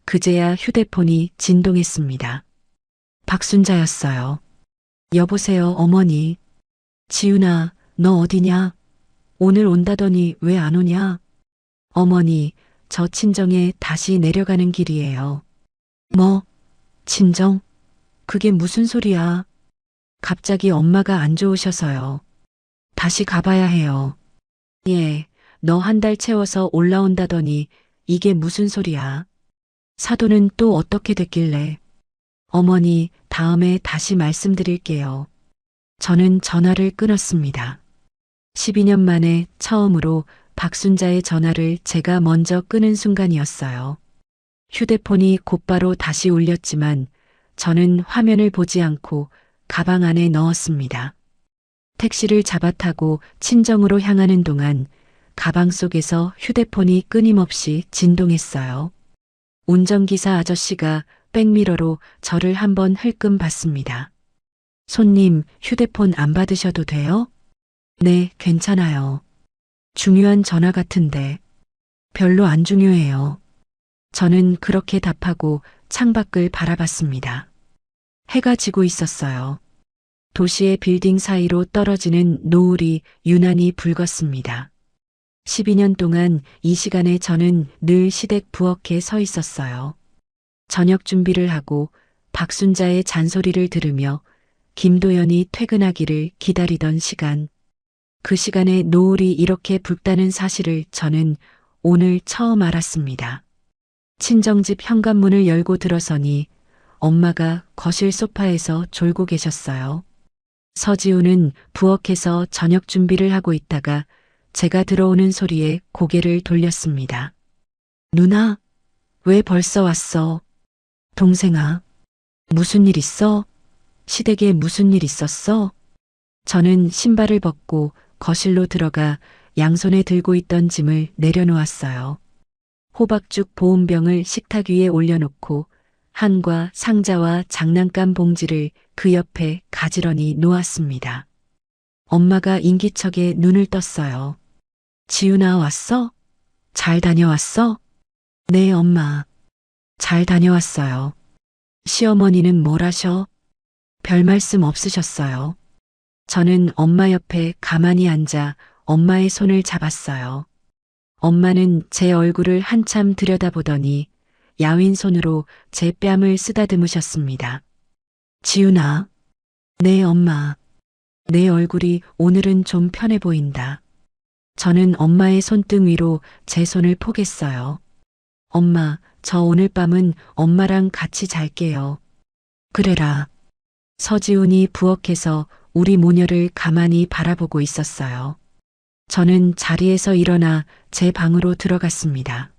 그제야 휴대폰이 진동했습니다. 박순자였어요. 여보세요, 어머니. 지윤아, 너 어디냐? 오늘 온다더니 왜 안 오냐? 어머니, 저 친정에 다시 내려가는 길이에요. 뭐? 친정? 그게 무슨 소리야? 갑자기 엄마가 안 좋으셔서요. 다시 가봐야 해요. 예, 너 1달 채워서 올라온다더니 이게 무슨 소리야? 사돈은 또 어떻게 됐길래? 어머니, 다음에 다시 말씀드릴게요. 저는 전화를 끊었습니다. 12년 만에 처음으로 박순자의 전화를 제가 먼저 끊은 순간이었어요. 휴대폰이 곧바로 다시 울렸지만 저는 화면을 보지 않고 가방 안에 넣었습니다. 택시를 잡아타고 친정으로 향하는 동안 가방 속에서 휴대폰이 끊임없이 진동했어요. 운전기사 아저씨가 백미러로 저를 한번 흘끔 봤습니다. 손님, 휴대폰 안 받으셔도 돼요? 네, 괜찮아요. 중요한 전화 같은데. 별로 안 중요해요. 저는 그렇게 답하고 창밖을 바라봤습니다. 해가 지고 있었어요. 도시의 빌딩 사이로 떨어지는 노을이 유난히 붉었습니다. 12년 동안 이 시간에 저는 늘 시댁 부엌에 서 있었어요. 저녁 준비를 하고 박순자의 잔소리를 들으며 김도연이 퇴근하기를 기다리던 시간. 그 시간에 노을이 이렇게 붉다는 사실을 저는 오늘 처음 알았습니다. 친정집 현관문을 열고 들어서니 엄마가 거실 소파에서 졸고 계셨어요. 서지우는 부엌에서 저녁 준비를 하고 있다가 제가 들어오는 소리에 고개를 돌렸습니다. 누나, 왜 벌써 왔어? 동생아, 무슨 일 있어? 시댁에 무슨 일 있었어? 저는 신발을 벗고 거실로 들어가 양손에 들고 있던 짐을 내려놓았어요. 호박죽 보온병을 식탁 위에 올려놓고 한과 상자와 장난감 봉지를 그 옆에 가지런히 놓았습니다. 엄마가 인기척에 눈을 떴어요. 지윤아, 왔어? 잘 다녀왔어? 네, 엄마. 잘 다녀왔어요. 시어머니는 뭘 하셔? 별 말씀 없으셨어요. 저는 엄마 옆에 가만히 앉아 엄마의 손을 잡았어요. 엄마는 제 얼굴을 한참 들여다보더니 야윈 손으로 제 뺨을 쓰다듬으셨습니다. 지윤아. 네, 엄마. 내 얼굴이 오늘은 좀 편해 보인다. 저는 엄마의 손등 위로 제 손을 포겠어요. 엄마, 저 오늘 밤은 엄마랑 같이 잘게요. 그래라. 서지훈이 부엌에서 우리 모녀를 가만히 바라보고 있었어요. 저는 자리에서 일어나 제 방으로 들어갔습니다.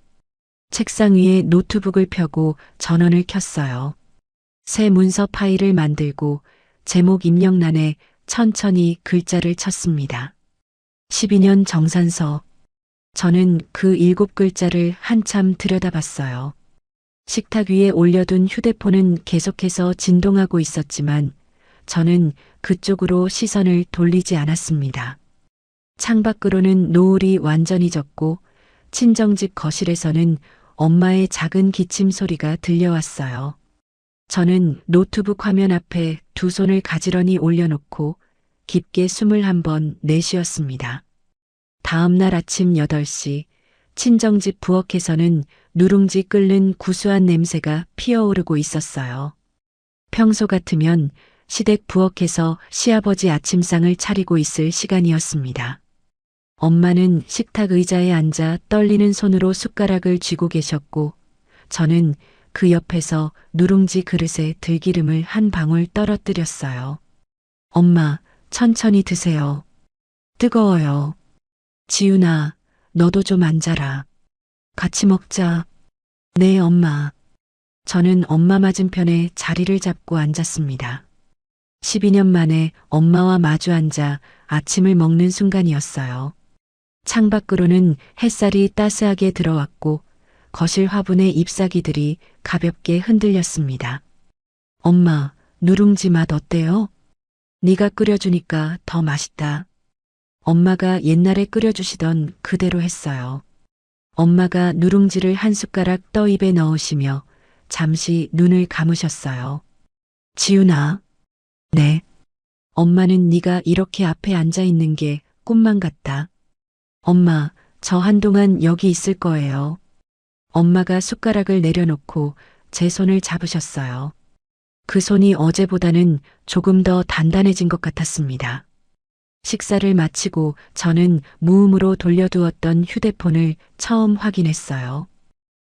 책상 위에 노트북을 펴고 전원을 켰어요. 새 문서 파일을 만들고 제목 입력란에 천천히 글자를 쳤습니다. 12년 정산서. 저는 그 7글자를 한참 들여다봤어요. 식탁 위에 올려둔 휴대폰은 계속해서 진동하고 있었지만 저는 그쪽으로 시선을 돌리지 않았습니다. 창밖으로는 노을이 완전히 졌고 친정집 거실에서는 엄마의 작은 기침 소리가 들려왔어요. 저는 노트북 화면 앞에 두 손을 가지런히 올려놓고 깊게 숨을 한번 내쉬었습니다. 다음 날 아침 8시 친정집 부엌에서는 누룽지 끓는 구수한 냄새가 피어오르고 있었어요. 평소 같으면 시댁 부엌에서 시아버지 아침상을 차리고 있을 시간이었습니다. 엄마는 식탁 의자에 앉아 떨리는 손으로 숟가락을 쥐고 계셨고 저는 그 옆에서 누룽지 그릇에 들기름을 한 방울 떨어뜨렸어요. 엄마, 천천히 드세요. 뜨거워요. 지훈아, 너도 좀 앉아라. 같이 먹자. 네, 엄마. 저는 엄마 맞은편에 자리를 잡고 앉았습니다. 12년 만에 엄마와 마주 앉아 아침을 먹는 순간이었어요. 창밖으로는 햇살이 따스하게 들어왔고 거실 화분의 잎사귀들이 가볍게 흔들렸습니다. 엄마, 누룽지 맛 어때요? 네가 끓여주니까 더 맛있다. 엄마가 옛날에 끓여주시던 그대로 했어요. 엄마가 누룽지를 한 숟가락 떠 입에 넣으시며 잠시 눈을 감으셨어요. 지훈아. 네. 엄마는 네가 이렇게 앞에 앉아 있는 게 꿈만 같다. 엄마, 저 한동안 여기 있을 거예요. 엄마가 숟가락을 내려놓고 제 손을 잡으셨어요. 그 손이 어제보다는 조금 더 단단해진 것 같았습니다. 식사를 마치고 저는 무음으로 돌려두었던 휴대폰을 처음 확인했어요.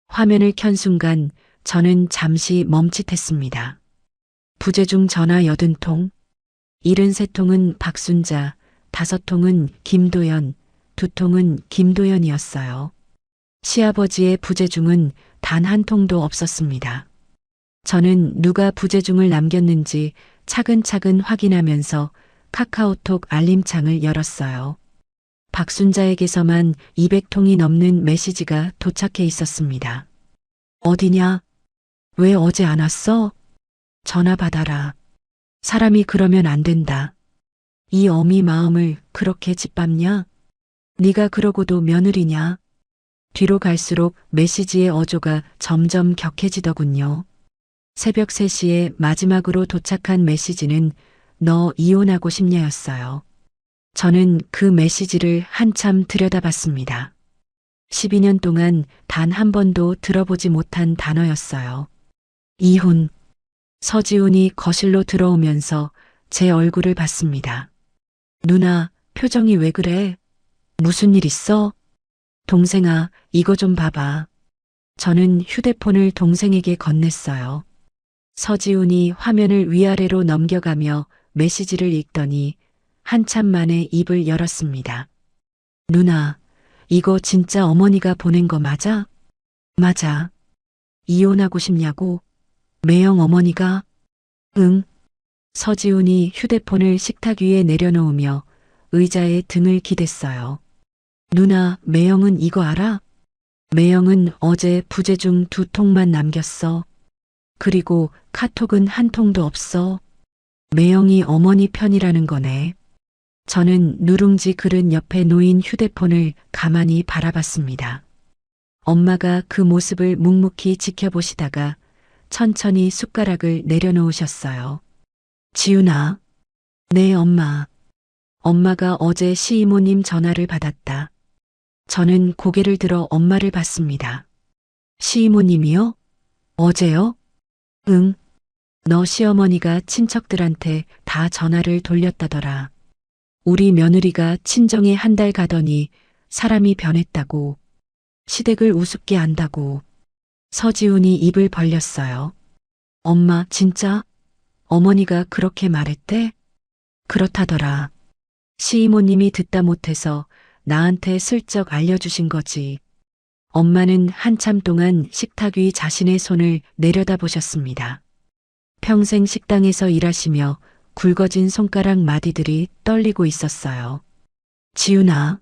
화면을 켠 순간 저는 잠시 멈칫했습니다. 부재중 전화 80통, 73통은 박순자, 5통은 김도연, 2통은 김도연이었어요. 시아버지의 부재중은 단 한 통도 없었습니다. 저는 누가 부재중을 남겼는지 차근차근 확인하면서 카카오톡 알림창을 열었어요. 박순자에게서만 200통이 넘는 메시지가 도착해 있었습니다. 어디냐? 왜 어제 안 왔어? 전화 받아라. 사람이 그러면 안 된다. 이 어미 마음을 그렇게 짓밟냐? 네가 그러고도 며느리냐? 뒤로 갈수록 메시지의 어조가 점점 격해지더군요. 새벽 3시에 마지막으로 도착한 메시지는 너 이혼하고 싶냐였어요. 저는 그 메시지를 한참 들여다봤습니다. 12년 동안 단 한 번도 들어보지 못한 단어였어요. 이혼. 서지훈이 거실로 들어오면서 제 얼굴을 봤습니다. 누나, 표정이 왜 그래? 무슨 일 있어? 동생아, 이거 좀 봐봐. 저는 휴대폰을 동생에게 건넸어요. 서지훈이 화면을 위아래로 넘겨가며 메시지를 읽더니 한참 만에 입을 열었습니다. 누나, 이거 진짜 어머니가 보낸 거 맞아? 맞아. 이혼하고 싶냐고? 매영 어머니가? 응. 서지훈이 휴대폰을 식탁 위에 내려놓으며 의자에 등을 기댔어요. 누나, 매영은 이거 알아? 매영은 어제 부재중 2통만 남겼어. 그리고 카톡은 한 통도 없어. 매영이 어머니 편이라는 거네. 저는 누룽지 그릇 옆에 놓인 휴대폰을 가만히 바라봤습니다. 엄마가 그 모습을 묵묵히 지켜보시다가 천천히 숟가락을 내려놓으셨어요. 지훈아. 네, 엄마. 엄마가 어제 시이모님 전화를 받았다. 저는 고개를 들어 엄마를 봤습니다. 시이모님이요? 어제요? 응. 너 시어머니가 친척들한테 다 전화를 돌렸다더라. 우리 며느리가 친정에 한 달 가더니 사람이 변했다고. 시댁을 우습게 안다고. 서지훈이 입을 벌렸어요. 엄마, 진짜? 어머니가 그렇게 말했대? 그렇다더라. 시이모님이 듣다 못해서 나한테 슬쩍 알려주신 거지. 엄마는 한참 동안 식탁 위 자신의 손을 내려다보셨습니다. 평생 식당에서 일하시며 굵어진 손가락 마디들이 떨리고 있었어요. 지훈아.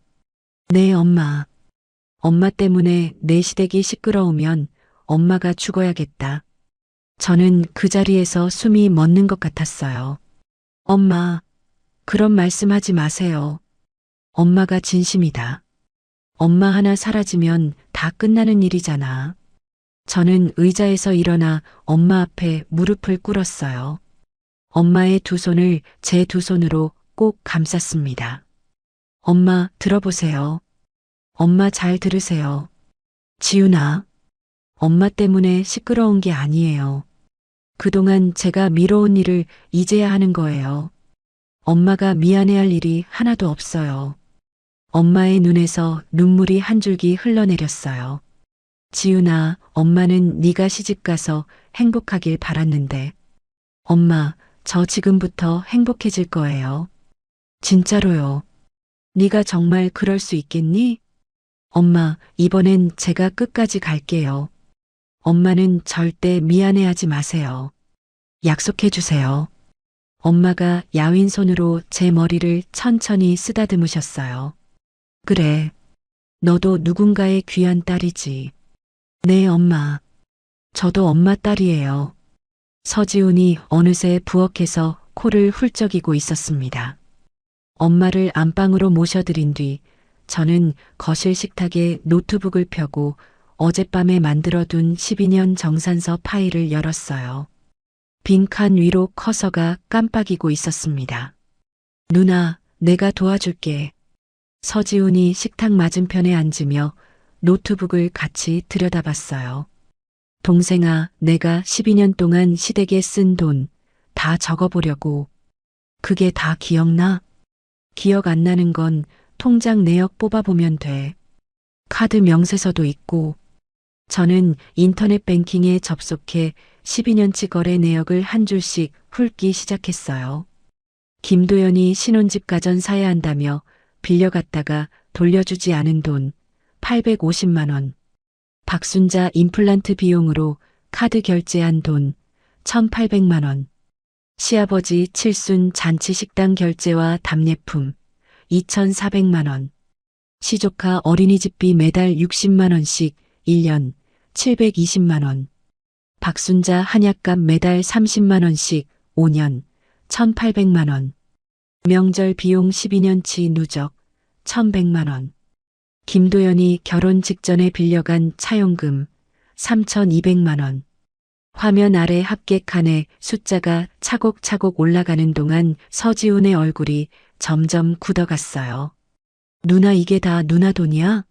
네, 엄마. 엄마 때문에 내 시댁이 시끄러우면 엄마가 죽어야겠다. 저는 그 자리에서 숨이 멎는 것 같았어요. 엄마, 그런 말씀하지 마세요. 엄마가 진심이다. 엄마 하나 사라지면 다 끝나는 일이잖아. 저는 의자에서 일어나 엄마 앞에 무릎을 꿇었어요. 엄마의 두 손을 제 두 손으로 꼭 감쌌습니다. 엄마, 들어보세요. 엄마 잘 들으세요. 지훈아, 엄마 때문에 시끄러운 게 아니에요. 그동안 제가 미뤄온 일을 이제야 하는 거예요. 엄마가 미안해할 일이 하나도 없어요. 엄마의 눈에서 눈물이 한 줄기 흘러내렸어요. 지훈아, 엄마는 네가 시집가서 행복하길 바랐는데. 엄마, 저 지금부터 행복해질 거예요. 진짜로요. 네가 정말 그럴 수 있겠니? 엄마, 이번엔 제가 끝까지 갈게요. 엄마는 절대 미안해하지 마세요. 약속해 주세요. 엄마가 야윈 손으로 제 머리를 천천히 쓰다듬으셨어요. 그래. 너도 누군가의 귀한 딸이지. 네, 엄마. 저도 엄마 딸이에요. 서지훈이 어느새 부엌에서 코를 훌쩍이고 있었습니다. 엄마를 안방으로 모셔드린 뒤 저는 거실 식탁에 노트북을 펴고 어젯밤에 만들어둔 12년 정산서 파일을 열었어요. 빈칸 위로 커서가 깜빡이고 있었습니다. 누나, 내가 도와줄게. 서지훈이 식탁 맞은편에 앉으며 노트북을 같이 들여다봤어요. 동생아, 내가 12년 동안 시댁에 쓴 돈 다 적어보려고. 그게 다 기억나? 기억 안 나는 건 통장 내역 뽑아보면 돼. 카드 명세서도 있고. 저는 인터넷 뱅킹에 접속해 12년치 거래 내역을 한 줄씩 훑기 시작했어요. 김도연이 신혼집 가전 사야 한다며 빌려갔다가 돌려주지 않은 돈 850만 원. 박순자 임플란트 비용으로 카드 결제한 돈 1,800만 원. 시아버지 칠순 잔치 식당 결제와 답례품 2,400만 원. 시조카 어린이집비 매달 60만 원씩 1년 720만 원. 박순자 한약값 매달 30만 원씩 5년 1,800만 원. 명절 비용 12년치 누적 1,100만 원. 김도연이 결혼 직전에 빌려간 차용금 3,200만 원. 화면 아래 합객칸에 숫자가 차곡차곡 올라가는 동안 서지훈의 얼굴이 점점 굳어갔어요. 누나, 이게 다 누나 돈이야?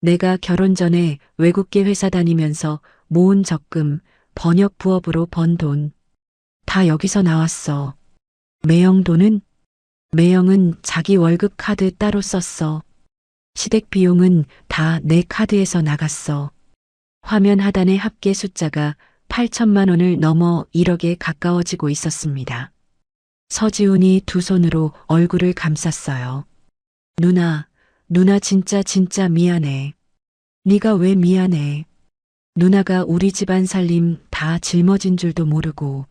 내가 결혼 전에 외국계 회사 다니면서 모은 적금, 번역 부업으로 번 돈. 다 여기서 나왔어. 매영 돈은? 매영은 자기 월급 카드 따로 썼어. 시댁 비용은 다 내 카드에서 나갔어. 화면 하단의 합계 숫자가 8천만 원을 넘어 1억에 가까워지고 있었습니다. 서지훈이 두 손으로 얼굴을 감쌌어요. 누나, 누나 진짜 미안해. 네가 왜 미안해? 누나가 우리 집안 살림 다 짊어진 줄도 모르고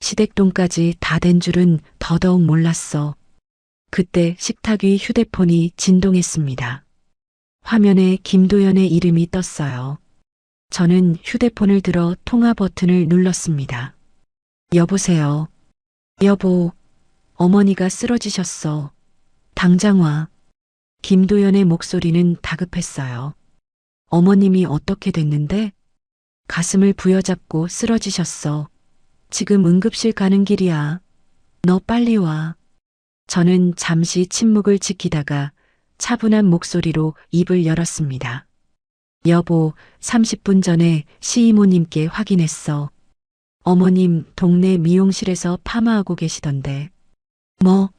시댁돈까지 다 된 줄은 더더욱 몰랐어. 그때 식탁 위 휴대폰이 진동했습니다. 화면에 김도연의 이름이 떴어요. 저는 휴대폰을 들어 통화 버튼을 눌렀습니다. 여보세요. 여보, 어머니가 쓰러지셨어. 당장 와. 김도연의 목소리는 다급했어요. 어머님이 어떻게 됐는데? 가슴을 부여잡고 쓰러지셨어. 지금 응급실 가는 길이야. 너 빨리 와. 저는 잠시 침묵을 지키다가 차분한 목소리로 입을 열었습니다. 여보, 30분 전에 시이모님께 확인했어. 어머님 동네 미용실에서 파마하고 계시던데. 뭐?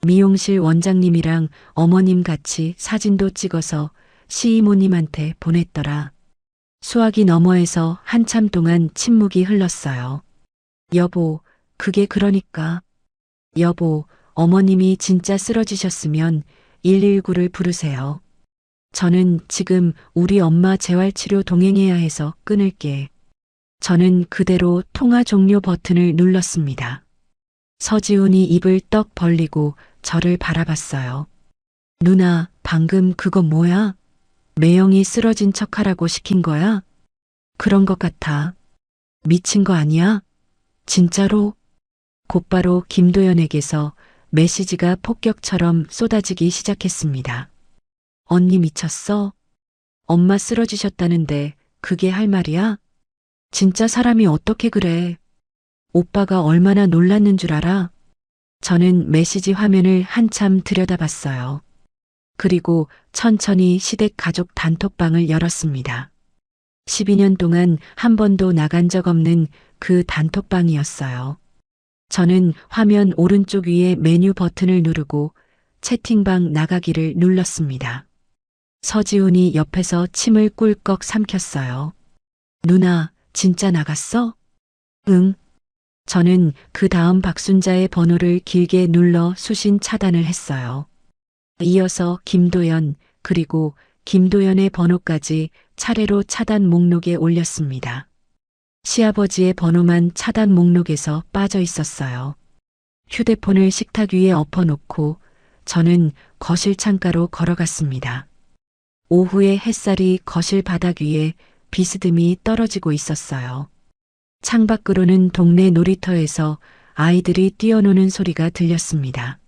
미용실 원장님이랑 어머님 같이 사진도 찍어서 시이모님한테 보냈더라. 수화기 너머에서 한참 동안 침묵이 흘렀어요. 여보, 그게 그러니까. 여보, 어머님이 진짜 쓰러지셨으면 119를 부르세요. 저는 지금 우리 엄마 재활치료 동행해야 해서 끊을게. 저는 그대로 통화 종료 버튼을 눌렀습니다. 서지훈이 입을 떡 벌리고 저를 바라봤어요. 누나, 방금 그거 뭐야? 매형이 쓰러진 척하라고 시킨 거야? 그런 것 같아. 미친 거 아니야? 진짜로? 곧바로 김도연에게서 메시지가 폭격처럼 쏟아지기 시작했습니다. 언니 미쳤어? 엄마 쓰러지셨다는데 그게 할 말이야? 진짜 사람이 어떻게 그래? 오빠가 얼마나 놀랐는 줄 알아? 저는 메시지 화면을 한참 들여다봤어요. 그리고 천천히 시댁 가족 단톡방을 열었습니다. 12년 동안 한 번도 나간 적 없는 그 단톡방이었어요. 저는 화면 오른쪽 위에 메뉴 버튼을 누르고 채팅방 나가기를 눌렀습니다. 서지훈이 옆에서 침을 꿀꺽 삼켰어요. 누나, 진짜 나갔어? 응. 저는 그 다음 박순자의 번호를 길게 눌러 수신 차단을 했어요. 이어서 김도연, 그리고 김도연의 번호까지 차례로 차단 목록에 올렸습니다. 시아버지의 번호만 차단 목록에서 빠져 있었어요. 휴대폰을 식탁 위에 엎어놓고 저는 거실 창가로 걸어갔습니다. 오후의 햇살이 거실 바닥 위에 비스듬히 떨어지고 있었어요. 창밖으로는 동네 놀이터에서 아이들이 뛰어노는 소리가 들렸습니다.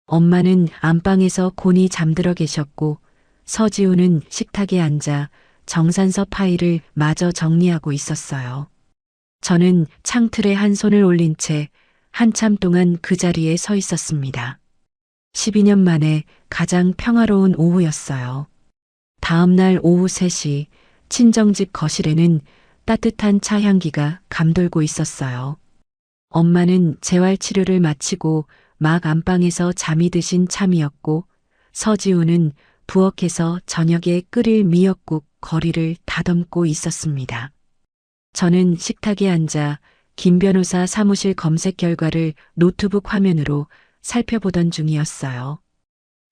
엄마는 안방에서 곤히 잠들어 계셨고 서지우는 식탁에 앉아 정산서 파일을 마저 정리하고 있었어요. 저는 창틀에 한 손을 올린 채 한참 동안 그 자리에 서 있었습니다. 12년 만에 가장 평화로운 오후였어요. 다음 날 오후 3시 친정집 거실에는 따뜻한 차 향기가 감돌고 있었어요. 엄마는 재활치료를 마치고 막 안방에서 잠이 드신 참이었고 서지우는 부엌에서 저녁에 끓일 미역국 거리를 다듬고 있었습니다. 저는 식탁에 앉아 김 변호사 사무실 검색 결과를 노트북 화면으로 살펴보던 중이었어요.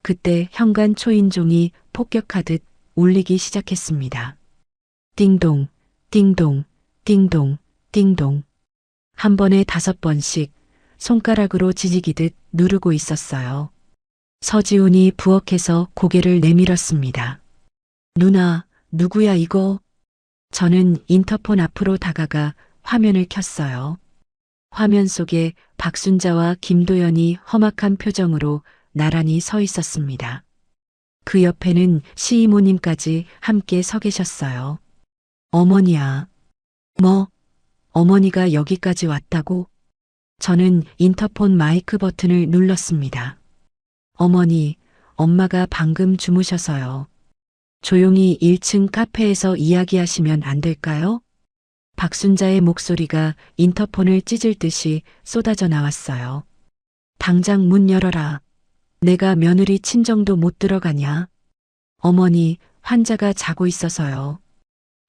그때 현관 초인종이 폭격하듯 울리기 시작했습니다. 띵동, 띵동, 띵동, 띵동. 한 번에 5번씩 손가락으로 지지기듯 누르고 있었어요. 서지훈이 부엌에서 고개를 내밀었습니다. 누나, 누구야 이거? 저는 인터폰 앞으로 다가가 화면을 켰어요. 화면 속에 박순자와 김도연이 험악한 표정으로 나란히 서 있었습니다. 그 옆에는 시이모님까지 함께 서 계셨어요. 어머니야. 뭐? 어머니가 여기까지 왔다고? 저는 인터폰 마이크 버튼을 눌렀습니다. 어머니, 엄마가 방금 주무셔서요. 조용히 1층 카페에서 이야기하시면 안 될까요? 박순자의 목소리가 인터폰을 찢을 듯이 쏟아져 나왔어요. 당장 문 열어라. 내가 며느리 친정도 못 들어가냐? 어머니, 환자가 자고 있어서요.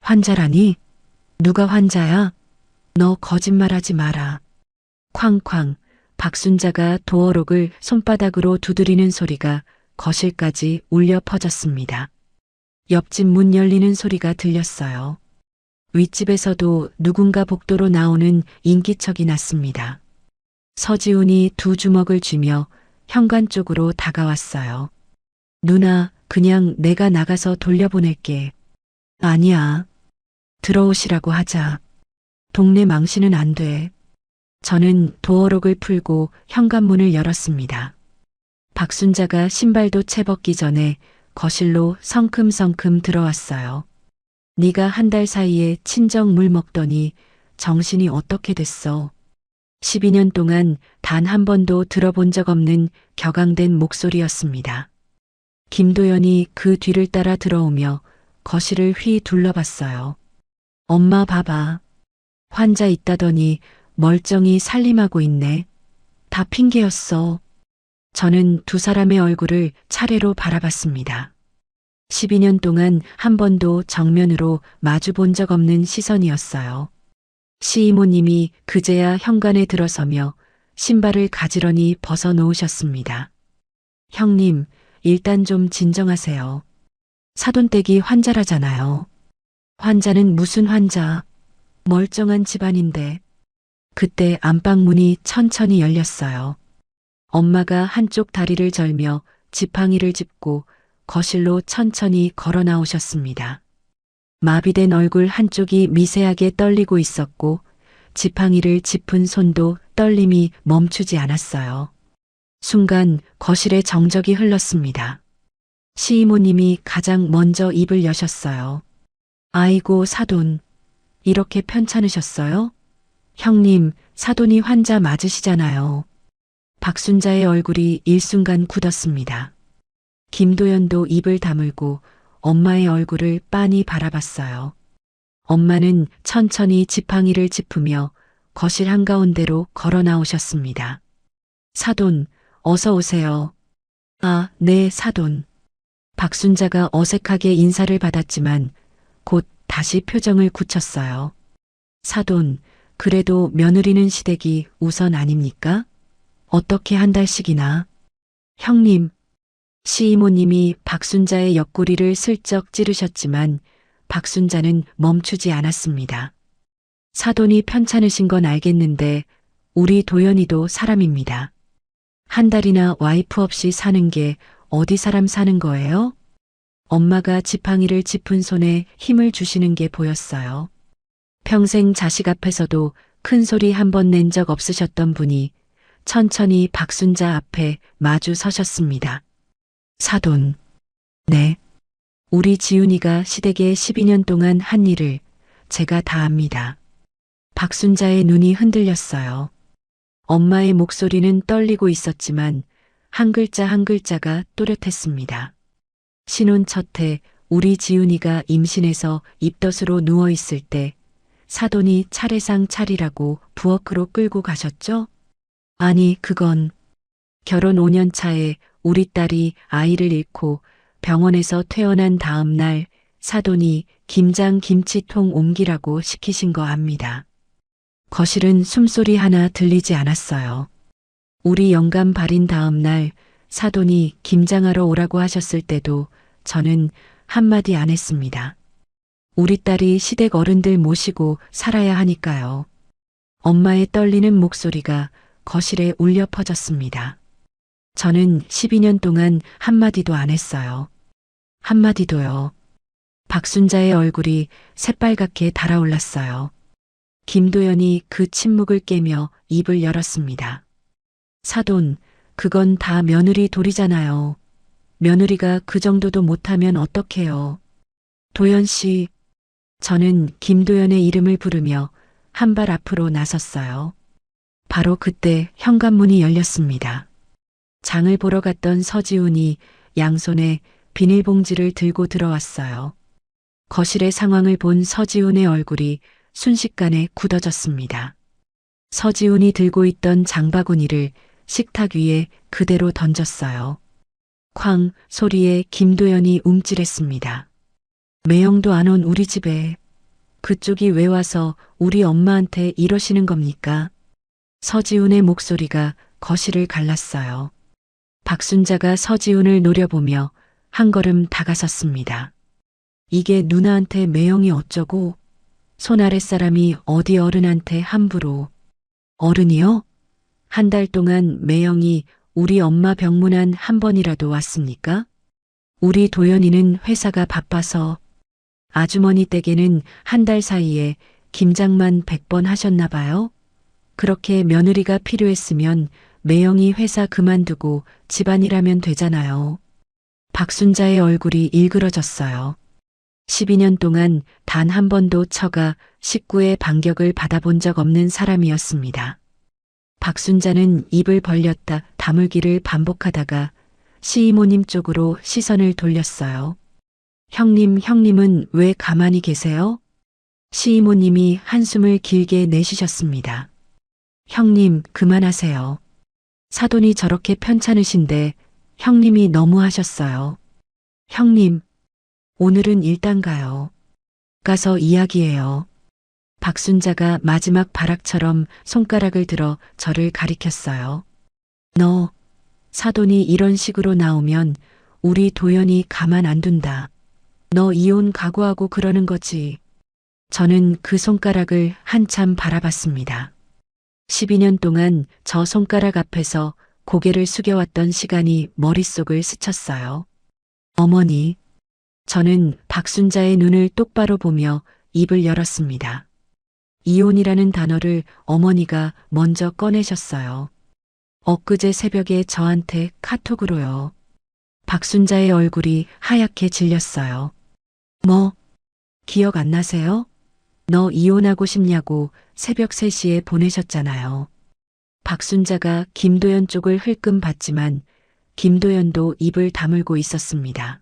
환자라니? 누가 환자야? 너 거짓말하지 마라. 쾅쾅, 박순자가 도어록을 손바닥으로 두드리는 소리가 거실까지 울려 퍼졌습니다. 옆집 문 열리는 소리가 들렸어요. 윗집에서도 누군가 복도로 나오는 인기척이 났습니다. 서지훈이 2주먹을 쥐며 현관 쪽으로 다가왔어요. 누나, 그냥 내가 나가서 돌려보낼게. 아니야. 들어오시라고 하자. 동네 망신은 안 돼. 저는 도어록을 풀고 현관문을 열었습니다. 박순자가 신발도 채 벗기 전에 거실로 성큼성큼 들어왔어요. 네가 1달 사이에 친정 물 먹더니 정신이 어떻게 됐어? 12년 동안 단 한 번도 들어본 적 없는 격앙된 목소리였습니다. 김도연이 그 뒤를 따라 들어오며 거실을 휘 둘러봤어요. 엄마 봐봐. 환자 있다더니 멀쩡히 살림하고 있네. 다 핑계였어. 저는 두 사람의 얼굴을 차례로 바라봤습니다. 12년 동안 한 번도 정면으로 마주 본 적 없는 시선이었어요. 시이모님이 그제야 현관에 들어서며 신발을 가지런히 벗어 놓으셨습니다. 형님, 일단 좀 진정하세요. 사돈댁이 환자라잖아요. 환자는 무슨 환자? 멀쩡한 집안인데. 그때 안방 문이 천천히 열렸어요. 엄마가 한쪽 다리를 절며 지팡이를 짚고 거실로 천천히 걸어 나오셨습니다. 마비된 얼굴 한쪽이 미세하게 떨리고 있었고 지팡이를 짚은 손도 떨림이 멈추지 않았어요. 순간 거실에 정적이 흘렀습니다. 시이모님이 가장 먼저 입을 여셨어요. 아이고 사돈, 이렇게 편찮으셨어요? 형님, 사돈이 환자 맞으시잖아요. 박순자의 얼굴이 일순간 굳었습니다. 김도연도 입을 다물고 엄마의 얼굴을 빤히 바라봤어요. 엄마는 천천히 지팡이를 짚으며 거실 한가운데로 걸어 나오셨습니다. 사돈, 어서 오세요. 아, 네, 사돈. 박순자가 어색하게 인사를 받았지만 곧 다시 표정을 굳혔어요. 사돈, 그래도 며느리는 시댁이 우선 아닙니까? 어떻게 한 달씩이나? 형님, 시이모님이 박순자의 옆구리를 슬쩍 찌르셨지만 박순자는 멈추지 않았습니다. 사돈이 편찮으신 건 알겠는데 우리 도연이도 사람입니다. 한 달이나 와이프 없이 사는 게 어디 사람 사는 거예요? 엄마가 지팡이를 짚은 손에 힘을 주시는 게 보였어요. 평생 자식 앞에서도 큰 소리 한 번 낸 적 없으셨던 분이 천천히 박순자 앞에 마주 서셨습니다. 사돈. 네. 우리 지훈이가 시댁에 12년 동안 한 일을 제가 다 압니다. 박순자의 눈이 흔들렸어요. 엄마의 목소리는 떨리고 있었지만 한 글자 한 글자가 또렷했습니다. 신혼 첫해 우리 지훈이가 임신해서 입덧으로 누워있을 때 사돈이 차례상 차리라고 부엌으로 끌고 가셨죠? 아니, 그건 결혼 5년 차에 우리 딸이 아이를 잃고 병원에서 퇴원한 다음 날 사돈이 김장 김치통 옮기라고 시키신 거 압니다. 거실은 숨소리 하나 들리지 않았어요. 우리 영감 발인 다음 날 사돈이 김장하러 오라고 하셨을 때도 저는 한마디 안 했습니다. 우리 딸이 시댁 어른들 모시고 살아야 하니까요. 엄마의 떨리는 목소리가 거실에 울려 퍼졌습니다. 저는 12년 동안 한마디도 안 했어요. 한마디도요. 박순자의 얼굴이 새빨갛게 달아올랐어요. 김도연이 그 침묵을 깨며 입을 열었습니다. 사돈, 그건 다 며느리 도리잖아요. 며느리가 그 정도도 못하면 어떡해요. 도연 씨, 저는 김도연의 이름을 부르며 한 발 앞으로 나섰어요. 바로 그때 현관문이 열렸습니다. 장을 보러 갔던 서지훈이 양손에 비닐봉지를 들고 들어왔어요. 거실의 상황을 본 서지훈의 얼굴이 순식간에 굳어졌습니다. 서지훈이 들고 있던 장바구니를 식탁 위에 그대로 던졌어요. 쾅 소리에 김도연이 움찔했습니다. 매형도 안 온 우리 집에 그쪽이 왜 와서 우리 엄마한테 이러시는 겁니까? 서지훈의 목소리가 거실을 갈랐어요. 박순자가 서지훈을 노려보며 한 걸음 다가섰습니다. 이게 누나한테 매형이 어쩌고 손 아랫사람이 어디 어른한테 함부로. 어른이요? 한 달 동안 매형이 우리 엄마 병문안 한 번이라도 왔습니까? 우리 도연이는 회사가 바빠서 아주머니 댁에는 한 달 사이에 김장만 100번 하셨나 봐요. 그렇게 며느리가 필요했으면 매형이 회사 그만두고 집안일하면 되잖아요. 박순자의 얼굴이 일그러졌어요. 12년 동안 단 한 번도 처가 식구의 반격을 받아본 적 없는 사람이었습니다. 박순자는 입을 벌렸다 다물기를 반복하다가 시이모님 쪽으로 시선을 돌렸어요. 형님은 왜 가만히 계세요? 시이모님이 한숨을 길게 내쉬셨습니다. 형님, 그만하세요. 사돈이 저렇게 편찮으신데 형님이 너무 하셨어요. 형님, 오늘은 일단 가요. 가서 이야기해요. 박순자가 마지막 발악처럼 손가락을 들어 저를 가리켰어요. 너, 사돈이 이런 식으로 나오면 우리 도연이 가만 안 둔다. 너 이혼 각오하고 그러는 거지. 저는 그 손가락을 한참 바라봤습니다. 12년 동안 저 손가락 앞에서 고개를 숙여왔던 시간이 머릿속을 스쳤어요. 어머니, 저는 박순자의 눈을 똑바로 보며 입을 열었습니다. 이혼이라는 단어를 어머니가 먼저 꺼내셨어요. 엊그제 새벽에 저한테 카톡으로요. 박순자의 얼굴이 하얗게 질렸어요. 뭐, 기억 안 나세요? 너 이혼하고 싶냐고 새벽 3시에 보내셨잖아요. 박순자가 김도연 쪽을 흘끔 봤지만 김도연도 입을 다물고 있었습니다.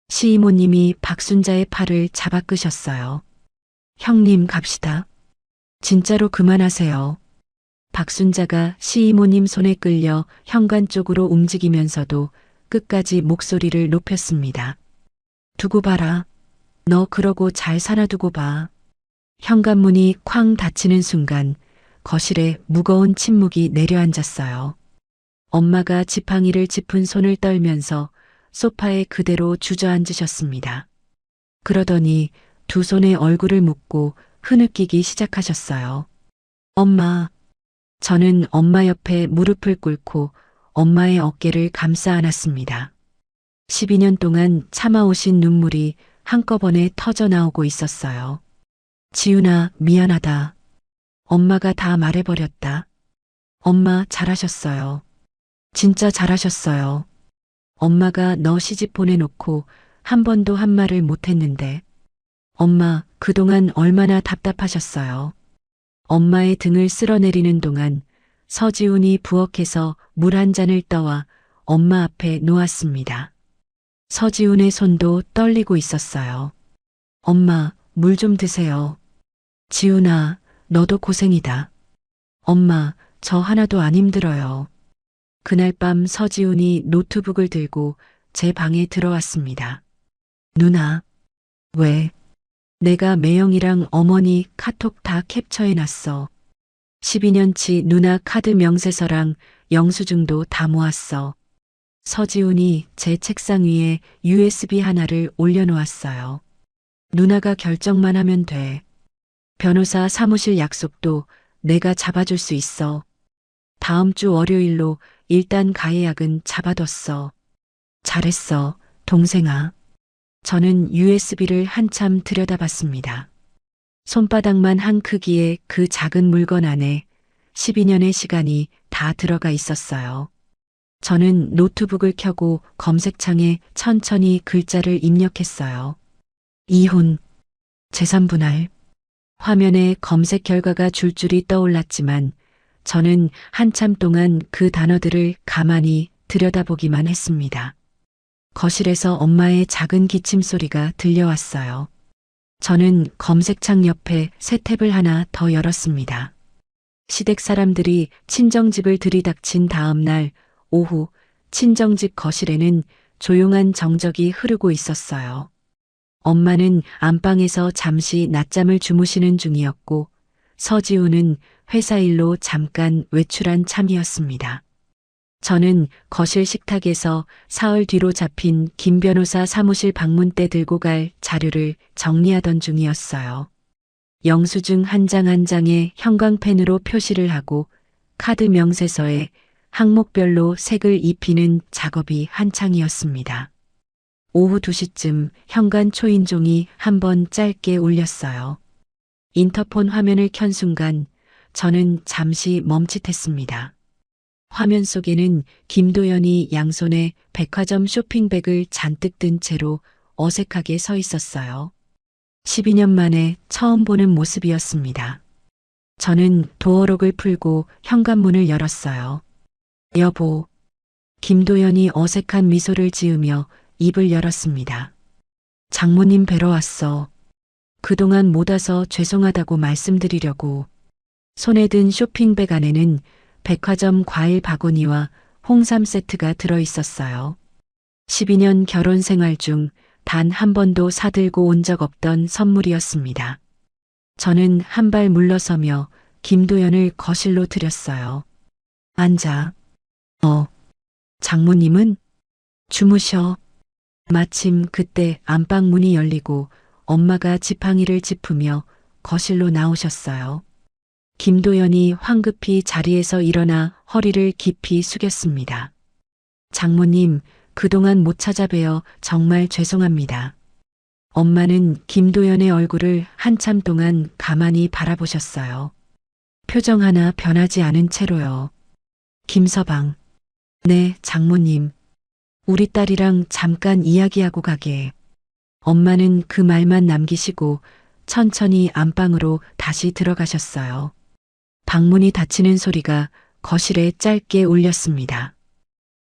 시이모님이 박순자의 팔을 잡아 끄셨어요. 형님 갑시다. 진짜로 그만하세요. 박순자가 시이모님 손에 끌려 현관 쪽으로 움직이면서도 끝까지 목소리를 높였습니다. 두고 봐라. 너 그러고 잘 살아두고 봐. 현관문이 쾅 닫히는 순간 거실에 무거운 침묵이 내려앉았어요. 엄마가 지팡이를 짚은 손을 떨면서 소파에 그대로 주저앉으셨습니다. 그러더니 두 손에 얼굴을 묶고 흐느끼기 시작하셨어요. 엄마. 저는 엄마 옆에 무릎을 꿇고 엄마의 어깨를 감싸 안았습니다. 12년 동안 참아오신 눈물이 한꺼번에 터져 나오고 있었어요. 지훈아, 미안하다. 엄마가 다 말해버렸다. 엄마 잘하셨어요. 진짜 잘하셨어요. 엄마가 너 시집 보내놓고 한 번도 한 말을 못했는데. 엄마, 그동안 얼마나 답답하셨어요. 엄마의 등을 쓸어내리는 동안 서지훈이 부엌에서 물 한 잔을 떠와 엄마 앞에 놓았습니다. 서지훈의 손도 떨리고 있었어요. 엄마, 물 좀 드세요. 지훈아, 너도 고생이다. 엄마, 저 하나도 안 힘들어요. 그날 밤 서지훈이 노트북을 들고 제 방에 들어왔습니다. 누나, 왜? 내가 매형이랑 어머니 카톡 다 캡처해놨어. 12년치 누나 카드 명세서랑 영수증도 다 모았어. 서지훈이 제 책상 위에 USB 하나를 올려놓았어요. 누나가 결정만 하면 돼. 변호사 사무실 약속도 내가 잡아줄 수 있어. 다음 주 월요일로 일단 가해약은 잡아뒀어. 잘했어, 동생아. 저는 USB를 한참 들여다봤습니다. 손바닥만 한 크기의 그 작은 물건 안에 12년의 시간이 다 들어가 있었어요. 저는 노트북을 켜고 검색창에 천천히 글자를 입력했어요. 이혼, 재산분할. 화면에 검색 결과가 줄줄이 떠올랐지만 저는 한참 동안 그 단어들을 가만히 들여다보기만 했습니다. 거실에서 엄마의 작은 기침 소리가 들려왔어요. 저는 검색창 옆에 새 탭을 하나 더 열었습니다. 시댁 사람들이 친정집을 들이닥친 다음 날 오후 친정집 거실에는 조용한 정적이 흐르고 있었어요. 엄마는 안방에서 잠시 낮잠을 주무시는 중이었고 서지훈은 회사 일로 잠깐 외출한 참이었습니다. 저는 거실 식탁에서 사흘 뒤로 잡힌 김 변호사 사무실 방문 때 들고 갈 자료를 정리하던 중이었어요. 영수증 한 장 한 장에 형광펜으로 표시를 하고 카드 명세서에 항목별로 색을 입히는 작업이 한창이었습니다. 오후 2시쯤 현관 초인종이 한번 짧게 울렸어요. 인터폰 화면을 켠 순간 저는 잠시 멈칫했습니다. 화면 속에는 김도연이 양손에 백화점 쇼핑백을 잔뜩 든 채로 어색하게 서 있었어요. 12년 만에 처음 보는 모습이었습니다. 저는 도어록을 풀고 현관문을 열었어요. 여보. 김도연이 어색한 미소를 지으며 입을 열었습니다. 장모님 뵈러 왔어. 그동안 못 와서 죄송하다고 말씀드리려고. 손에 든 쇼핑백 안에는 백화점 과일 바구니와 홍삼 세트가 들어 있었어요. 12년 결혼 생활 중 단 한 번도 사들고 온 적 없던 선물이었습니다. 저는 한 발 물러서며 김도연을 거실로 들였어요. 앉아. 장모님은 주무셔. 마침 그때 안방 문이 열리고 엄마가 지팡이를 짚으며 거실로 나오셨어요. 김도연이 황급히 자리에서 일어나 허리를 깊이 숙였습니다. 장모님, 그동안 못 찾아뵈어 정말 죄송합니다. 엄마는 김도연의 얼굴을 한참 동안 가만히 바라보셨어요. 표정 하나 변하지 않은 채로요. 김서방. 네, 장모님. 우리 딸이랑 잠깐 이야기하고 가게. 엄마는 그 말만 남기시고 천천히 안방으로 다시 들어가셨어요. 방문이 닫히는 소리가 거실에 짧게 울렸습니다.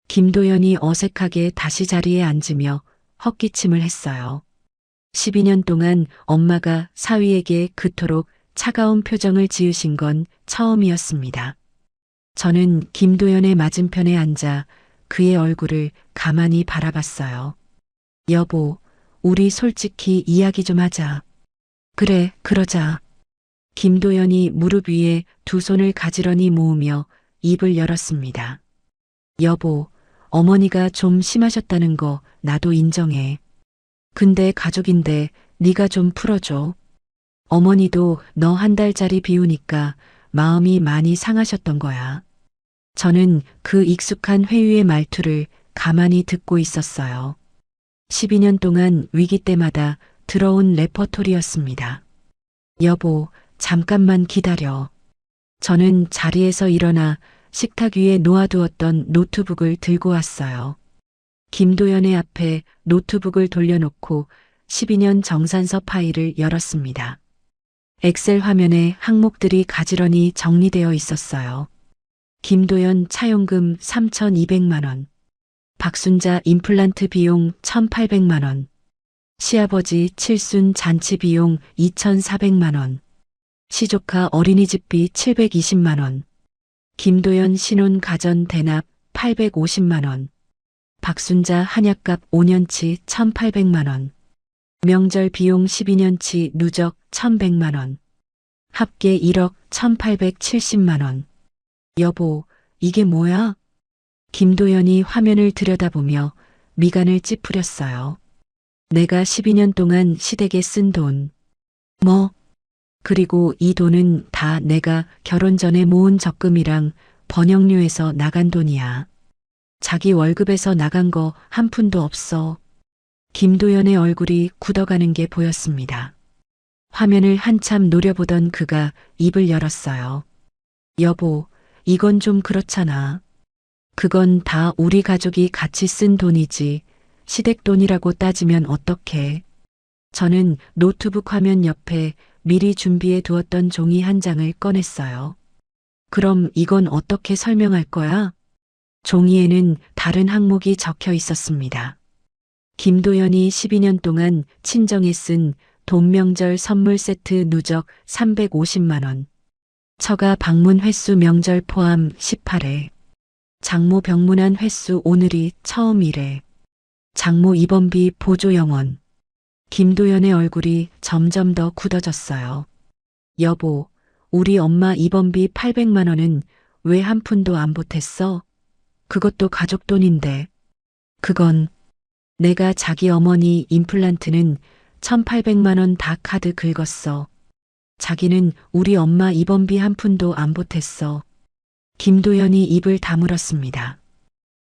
김도연이 어색하게 다시 자리에 앉으며 헛기침을 했어요. 12년 동안 엄마가 사위에게 그토록 차가운 표정을 지으신 건 처음이었습니다. 저는 김도연의 맞은편에 앉아 그의 얼굴을 가만히 바라봤어요. 여보, 우리 솔직히 이야기 좀 하자. 그래, 그러자. 김도연이 무릎 위에 두 손을 가지런히 모으며 입을 열었습니다. 여보, 어머니가 좀 심하셨다는 거 나도 인정해. 근데 가족인데 네가 좀 풀어줘. 어머니도 너 한 달짜리 비우니까 마음이 많이 상하셨던 거야. 저는 그 익숙한 회유의 말투를 가만히 듣고 있었어요. 12년 동안 위기 때마다 들어온 레퍼토리였습니다. 여보, 잠깐만 기다려. 저는 자리에서 일어나 식탁 위에 놓아두었던 노트북을 들고 왔어요. 김도연의 앞에 노트북을 돌려놓고 12년 정산서 파일을 열었습니다. 엑셀 화면에 항목들이 가지런히 정리되어 있었어요. 김도연 차용금 3,200만 원, 박순자 임플란트 비용 1,800만 원, 시아버지 칠순 잔치 비용 2,400만 원, 시조카 어린이집비 720만 원, 김도연 신혼 가전 대납 850만 원, 박순자 한약값 5년치 1,800만 원, 명절 비용 12년치 누적 1,100만 원, 합계 1억 1,870만 원. 여보, 이게 뭐야? 김도연이 화면을 들여다보며 미간을 찌푸렸어요. 내가 12년 동안 시댁에 쓴 돈. 뭐? 그리고 이 돈은 다 내가 결혼 전에 모은 적금이랑 번역료에서 나간 돈이야. 자기 월급에서 나간 거 한 푼도 없어. 김도연의 얼굴이 굳어가는 게 보였습니다. 화면을 한참 노려보던 그가 입을 열었어요. 여보, 이건 좀 그렇잖아. 그건 다 우리 가족이 같이 쓴 돈이지. 시댁 돈이라고 따지면 어떡해. 저는 노트북 화면 옆에 미리 준비해 두었던 종이 한 장을 꺼냈어요. 그럼 이건 어떻게 설명할 거야? 종이에는 다른 항목이 적혀 있었습니다. 김도연이 12년 동안 친정에 쓴 돈명절 선물 세트 누적 350만 원. 처가 방문 횟수 명절 포함 18회. 장모 병문안 횟수 오늘이 처음이래. 장모 입원비 보조 영원. 김도연의 얼굴이 점점 더 굳어졌어요. 여보, 우리 엄마 입원비 800만 원은 왜 한 푼도 안 보탰어? 그것도 가족 돈인데. 그건 내가 자기 어머니 임플란트는 1,800만 원 다 카드 긁었어. 자기는 우리 엄마 입원비 한 푼도 안 보탰어. 김도연이 입을 다물었습니다.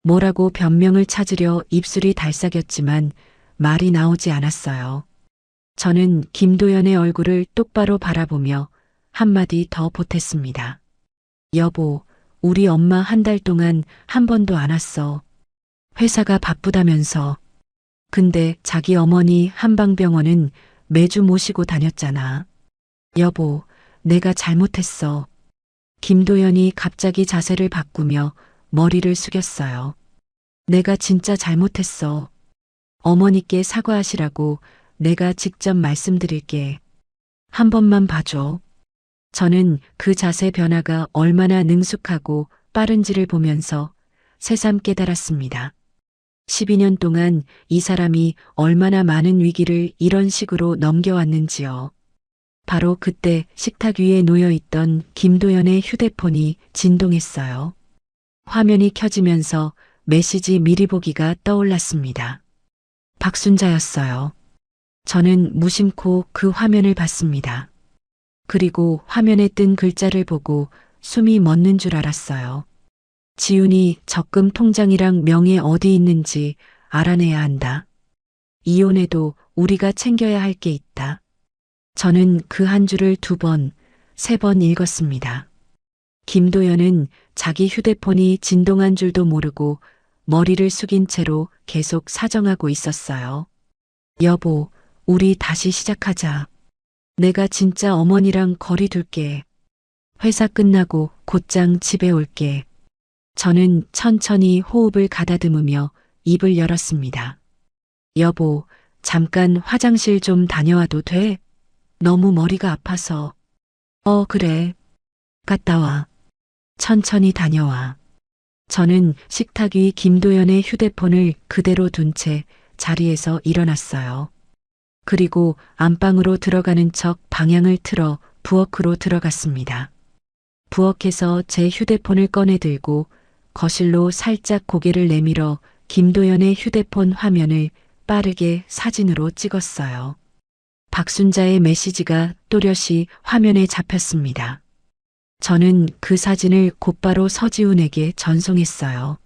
뭐라고 변명을 찾으려 입술이 달싹였지만 말이 나오지 않았어요. 저는 김도연의 얼굴을 똑바로 바라보며 한마디 더 보탰습니다. 여보, 우리 엄마 한 달 동안 한 번도 안 왔어. 회사가 바쁘다면서. 근데 자기 어머니 한방병원은 매주 모시고 다녔잖아. 여보, 내가 잘못했어. 김도연이 갑자기 자세를 바꾸며 머리를 숙였어요. 내가 진짜 잘못했어. 어머니께 사과하시라고 내가 직접 말씀드릴게. 한 번만 봐줘. 저는 그 자세 변화가 얼마나 능숙하고 빠른지를 보면서 새삼 깨달았습니다. 12년 동안 이 사람이 얼마나 많은 위기를 이런 식으로 넘겨왔는지요. 바로 그때 식탁 위에 놓여있던 김도연의 휴대폰이 진동했어요. 화면이 켜지면서 메시지 미리 보기가 떠올랐습니다. 박순자였어요. 저는 무심코 그 화면을 봤습니다. 그리고 화면에 뜬 글자를 보고 숨이 멎는 줄 알았어요. 지훈이 적금 통장이랑 명예 어디 있는지 알아내야 한다. 이혼해도 우리가 챙겨야 할 게 있다. 저는 그 한 줄을 2번, 3번 읽었습니다. 김도연은 자기 휴대폰이 진동한 줄도 모르고 머리를 숙인 채로 계속 사정하고 있었어요. 여보, 우리 다시 시작하자. 내가 진짜 어머니랑 거리 둘게. 회사 끝나고 곧장 집에 올게. 저는 천천히 호흡을 가다듬으며 입을 열었습니다. 여보, 잠깐 화장실 좀 다녀와도 돼? 너무 머리가 아파서. 그래. 갔다 와. 천천히 다녀와. 저는 식탁 위 김도연의 휴대폰을 그대로 둔 채 자리에서 일어났어요. 그리고 안방으로 들어가는 척 방향을 틀어 부엌으로 들어갔습니다. 부엌에서 제 휴대폰을 꺼내 들고 거실로 살짝 고개를 내밀어 김도연의 휴대폰 화면을 빠르게 사진으로 찍었어요. 박순자의 메시지가 또렷이 화면에 잡혔습니다. 저는 그 사진을 곧바로 서지훈에게 전송했어요.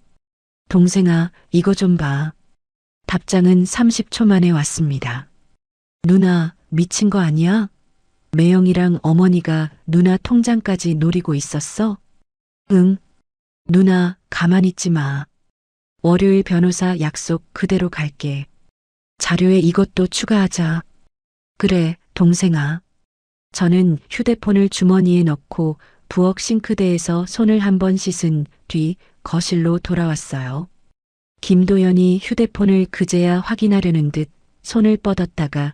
동생아, 이거 좀 봐. 답장은 30초 만에 왔습니다. 누나, 미친 거 아니야? 매영이랑 어머니가 누나 통장까지 노리고 있었어? 응. 누나, 가만히 있지 마. 월요일 변호사 약속 그대로 갈게. 자료에 이것도 추가하자. 그래, 동생아. 저는 휴대폰을 주머니에 넣고 부엌 싱크대에서 손을 한번 씻은 뒤 거실로 돌아왔어요. 김도연이 휴대폰을 그제야 확인하려는 듯 손을 뻗었다가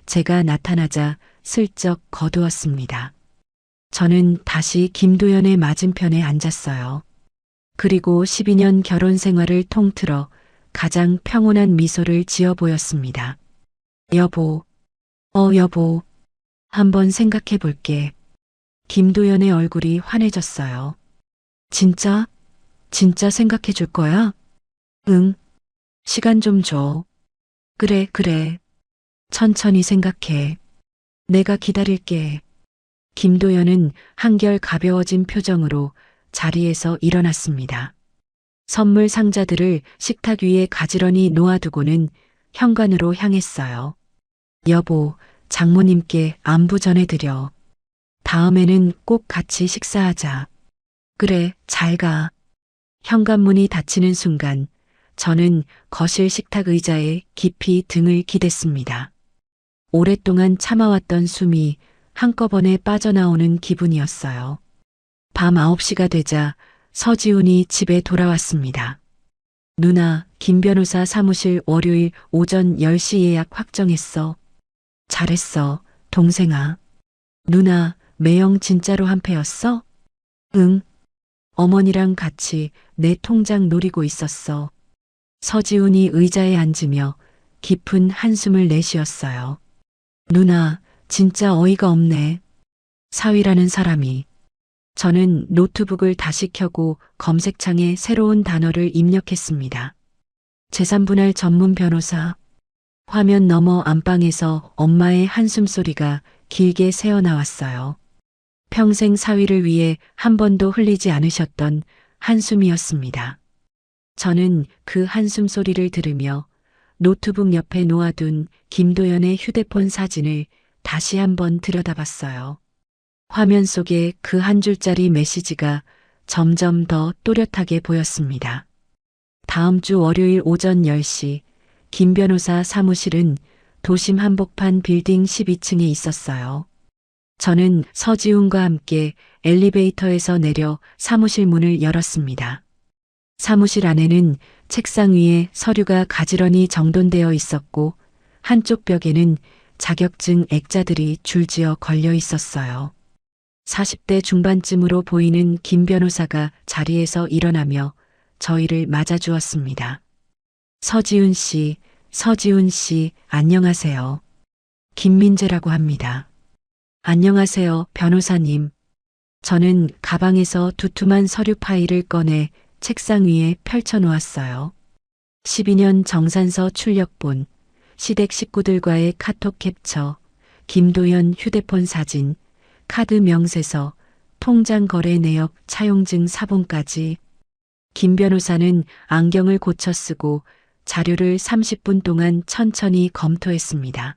제가 나타나자 슬쩍 거두었습니다. 저는 다시 김도연의 맞은편에 앉았어요. 그리고 12년 결혼 생활을 통틀어 가장 평온한 미소를 지어 보였습니다. 여보, 여보, 한번 생각해 볼게. 김도연의 얼굴이 환해졌어요. 진짜? 진짜 생각해 줄 거야? 응. 시간 좀 줘. 그래. 천천히 생각해. 내가 기다릴게. 김도연은 한결 가벼워진 표정으로 자리에서 일어났습니다. 선물 상자들을 식탁 위에 가지런히 놓아두고는 현관으로 향했어요. 여보, 장모님께 안부 전해드려. 다음에는 꼭 같이 식사하자. 그래, 잘 가. 현관문이 닫히는 순간 저는 거실 식탁 의자에 깊이 등을 기댔습니다. 오랫동안 참아왔던 숨이 한꺼번에 빠져나오는 기분이었어요. 밤 9시가 되자 서지훈이 집에 돌아왔습니다. 누나, 김 변호사 사무실 월요일 오전 10시 예약 확정했어. 잘했어, 동생아. 누나, 매영 진짜로 한패였어? 응. 어머니랑 같이 내 통장 노리고 있었어. 서지훈이 의자에 앉으며 깊은 한숨을 내쉬었어요. 누나, 진짜 어이가 없네. 사위라는 사람이. 저는 노트북을 다시 켜고 검색창에 새로운 단어를 입력했습니다. 재산분할 전문 변호사. 화면 너머 안방에서 엄마의 한숨소리가 길게 새어나왔어요. 평생 사위를 위해 한 번도 흘리지 않으셨던 한숨이었습니다. 저는 그 한숨 소리를 들으며 노트북 옆에 놓아둔 김도연의 휴대폰 사진을 다시 한번 들여다봤어요. 화면 속에 그 한 줄짜리 메시지가 점점 더 또렷하게 보였습니다. 다음 주 월요일 오전 10시 김 변호사 사무실은 도심 한복판 빌딩 12층에 있었어요. 저는 서지훈과 함께 엘리베이터에서 내려 사무실 문을 열었습니다. 사무실 안에는 책상 위에 서류가 가지런히 정돈되어 있었고 한쪽 벽에는 자격증 액자들이 줄지어 걸려 있었어요. 40대 중반쯤으로 보이는 김 변호사가 자리에서 일어나며 저희를 맞아주었습니다. 서지훈 씨, 서지훈 씨, 안녕하세요. 김민재라고 합니다. 안녕하세요, 변호사님. 저는 가방에서 두툼한 서류 파일을 꺼내 책상 위에 펼쳐 놓았어요. 12년 정산서 출력본, 시댁 식구들과의 카톡 캡처, 김도연 휴대폰 사진, 카드 명세서, 통장 거래 내역 차용증 사본까지. 김 변호사는 안경을 고쳐 쓰고 자료를 30분 동안 천천히 검토했습니다.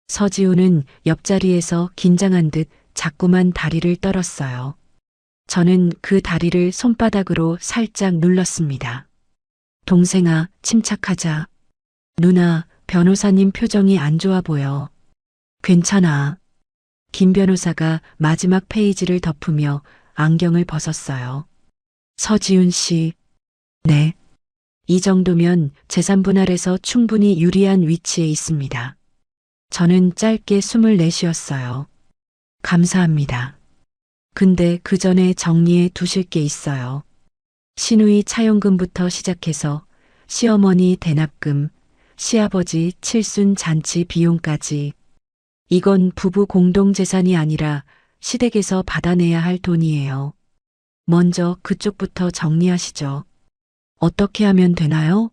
서지훈은 옆자리에서 긴장한 듯 자꾸만 다리를 떨었어요. 저는 그 다리를 손바닥으로 살짝 눌렀습니다. 동생아, 침착하자. 누나, 변호사님 표정이 안 좋아 보여. 괜찮아. 김 변호사가 마지막 페이지를 덮으며 안경을 벗었어요. 서지훈 씨. 네. 이 정도면 재산 분할에서 충분히 유리한 위치에 있습니다. 저는 짧게 숨을 내쉬었어요. 감사합니다. 근데 그 전에 정리해 두실 게 있어요. 시누이 차용금부터 시작해서 시어머니 대납금, 시아버지 칠순 잔치 비용까지. 이건 부부 공동재산이 아니라 시댁에서 받아내야 할 돈이에요. 먼저 그쪽부터 정리하시죠. 어떻게 하면 되나요?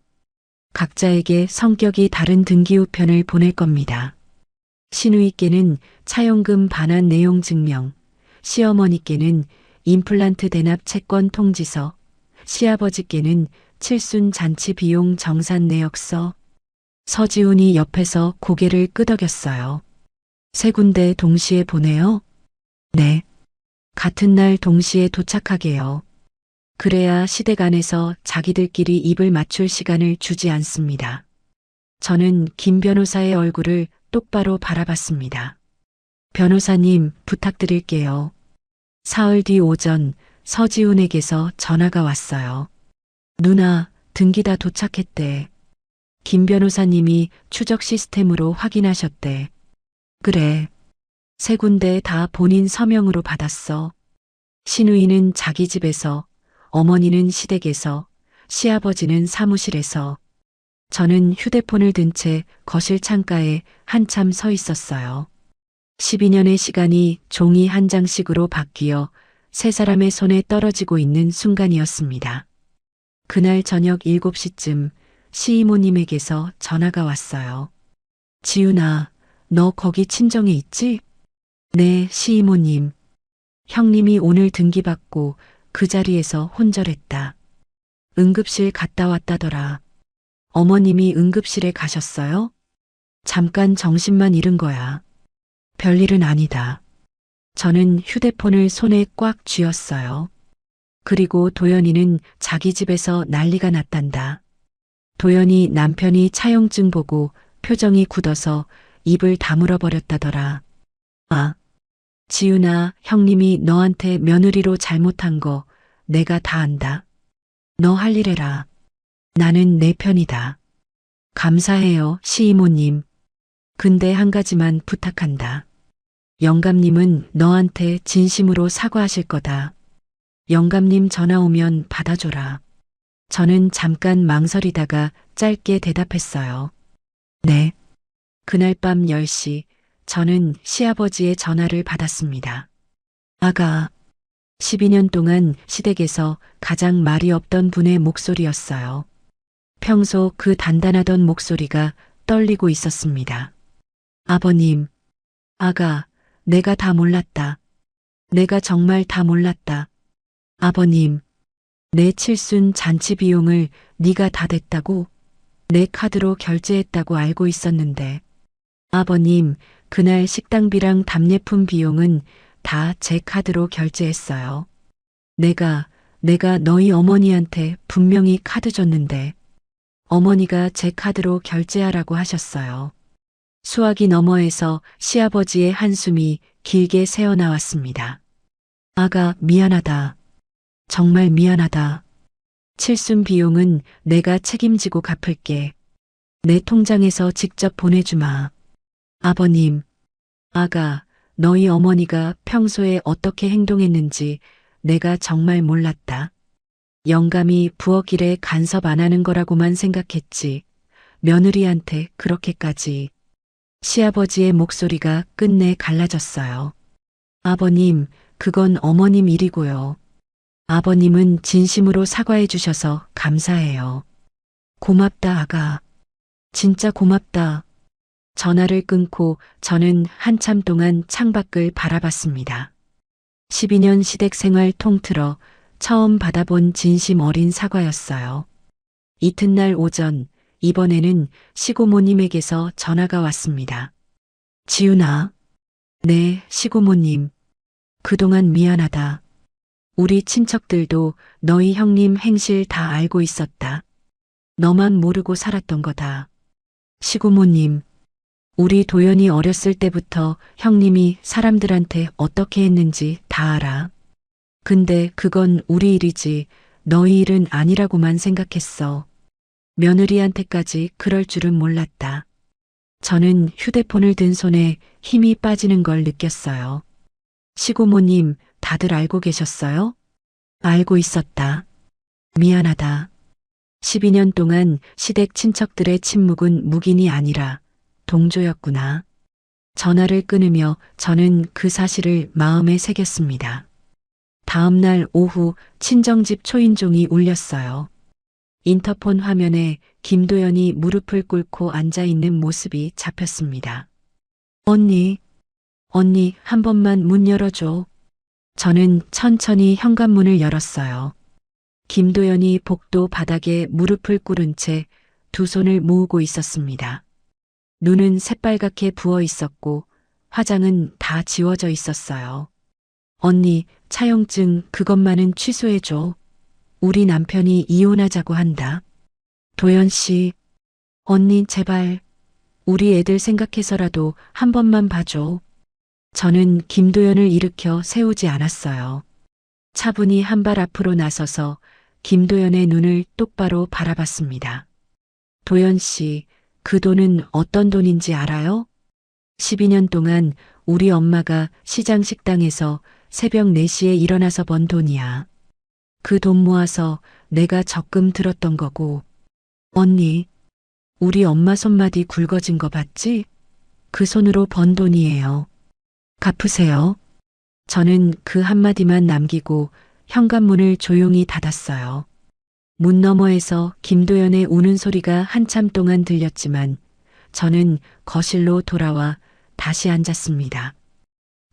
각자에게 성격이 다른 등기우편을 보낼 겁니다. 시누이께는 차용금 반환 내용 증명, 시어머니께는 임플란트 대납 채권 통지서, 시아버지께는 칠순 잔치 비용 정산 내역서. 서지훈이 옆에서 고개를 끄덕였어요. 세 군데 동시에 보내요? 네. 같은 날 동시에 도착하게요. 그래야 시댁 안에서 자기들끼리 입을 맞출 시간을 주지 않습니다. 저는 김 변호사의 얼굴을 똑바로 바라봤습니다. 변호사님, 부탁드릴게요. 사흘 뒤 오전 서지훈에게서 전화가 왔어요. 누나, 등기 다 도착했대. 김 변호사님이 추적 시스템으로 확인하셨대. 그래. 세 군데 다 본인 서명으로 받았어. 시누이는 자기 집에서, 어머니는 시댁에서, 시아버지는 사무실에서. 저는 휴대폰을 든 채 거실 창가에 한참 서 있었어요. 12년의 시간이 종이 한 장씩으로 바뀌어 세 사람의 손에 떨어지고 있는 순간이었습니다. 그날 저녁 7시쯤 시이모님에게서 전화가 왔어요. 지훈아, 너 거기 친정에 있지? 네, 시이모님. 형님이 오늘 등기받고 그 자리에서 혼절했다. 응급실 갔다 왔다더라. 어머님이 응급실에 가셨어요? 잠깐 정신만 잃은 거야. 별일은 아니다. 저는 휴대폰을 손에 꽉 쥐었어요. 그리고 도연이는 자기 집에서 난리가 났단다. 도연이 남편이 차용증 보고 표정이 굳어서 입을 다물어 버렸다더라. 아, 지훈아, 형님이 너한테 며느리로 잘못한 거 내가 다 안다. 너 할 일 해라. 나는 내 편이다. 감사해요, 시이모님. 근데 한 가지만 부탁한다. 영감님은 너한테 진심으로 사과하실 거다. 영감님 전화 오면 받아줘라. 저는 잠깐 망설이다가 짧게 대답했어요. 네. 그날 밤 10시 저는 시아버지의 전화를 받았습니다. 아가, 12년 동안 시댁에서 가장 말이 없던 분의 목소리였어요. 평소 그 단단하던 목소리가 떨리고 있었습니다. 아버님, 아가, 내가 다 몰랐다. 내가 정말 다 몰랐다. 아버님, 내 칠순 잔치 비용을 네가 다 댔다고? 내 카드로 결제했다고 알고 있었는데. 아버님, 그날 식당비랑 답례품 비용은 다 제 카드로 결제했어요. 내가 너희 어머니한테 분명히 카드 줬는데 어머니가 제 카드로 결제하라고 하셨어요. 수화기 너머에서 시아버지의 한숨이 길게 새어나왔습니다. 아가, 미안하다. 정말 미안하다. 칠순 비용은 내가 책임지고 갚을게. 내 통장에서 직접 보내주마. 아버님, 아가, 너희 어머니가 평소에 어떻게 행동했는지 내가 정말 몰랐다. 영감이 부엌 일에 간섭 안 하는 거라고만 생각했지. 며느리한테 그렇게까지. 시아버지의 목소리가 끝내 갈라졌어요. 아버님, 그건 어머님 일이고요. 아버님은 진심으로 사과해 주셔서 감사해요. 고맙다, 아가. 진짜 고맙다. 전화를 끊고 저는 한참 동안 창밖을 바라봤습니다. 12년 시댁 생활 통틀어 처음 받아본 진심 어린 사과였어요. 이튿날 오전, 이번에는 시고모님에게서 전화가 왔습니다. 지훈아. 네, 시고모님. 그동안 미안하다. 우리 친척들도 너희 형님 행실 다 알고 있었다. 너만 모르고 살았던 거다. 시고모님, 우리 도연이 어렸을 때부터 형님이 사람들한테 어떻게 했는지 다 알아. 근데 그건 우리 일이지 너희 일은 아니라고만 생각했어. 며느리한테까지 그럴 줄은 몰랐다. 저는 휴대폰을 든 손에 힘이 빠지는 걸 느꼈어요. 시고모님, 다들 알고 계셨어요? 알고 있었다. 미안하다. 12년 동안 시댁 친척들의 침묵은 묵인이 아니라 동조였구나. 전화를 끊으며 저는 그 사실을 마음에 새겼습니다. 다음 날 오후 친정집 초인종이 울렸어요. 인터폰 화면에 김도연이 무릎을 꿇고 앉아 있는 모습이 잡혔습니다. 언니, 한 번만 문 열어줘. 저는 천천히 현관문을 열었어요. 김도연이 복도 바닥에 무릎을 꿇은 채 두 손을 모으고 있었습니다. 눈은 새빨갛게 부어 있었고 화장은 다 지워져 있었어요. 언니, 차용증 그것만은 취소해줘. 우리 남편이 이혼하자고 한다. 도연 씨, 언니 제발 우리 애들 생각해서라도 한 번만 봐줘. 저는 김도연을 일으켜 세우지 않았어요. 차분히 한 발 앞으로 나서서 김도연의 눈을 똑바로 바라봤습니다. 도연 씨, 그 돈은 어떤 돈인지 알아요? 12년 동안 우리 엄마가 시장 식당에서 새벽 4시에 일어나서 번 돈이야. 그 돈 모아서 내가 적금 들었던 거고. 언니, 우리 엄마 손마디 굵어진 거 봤지? 그 손으로 번 돈이에요. 갚으세요. 저는 그 한마디만 남기고 현관문을 조용히 닫았어요. 문 너머에서 김도연의 우는 소리가 한참 동안 들렸지만 저는 거실로 돌아와 다시 앉았습니다.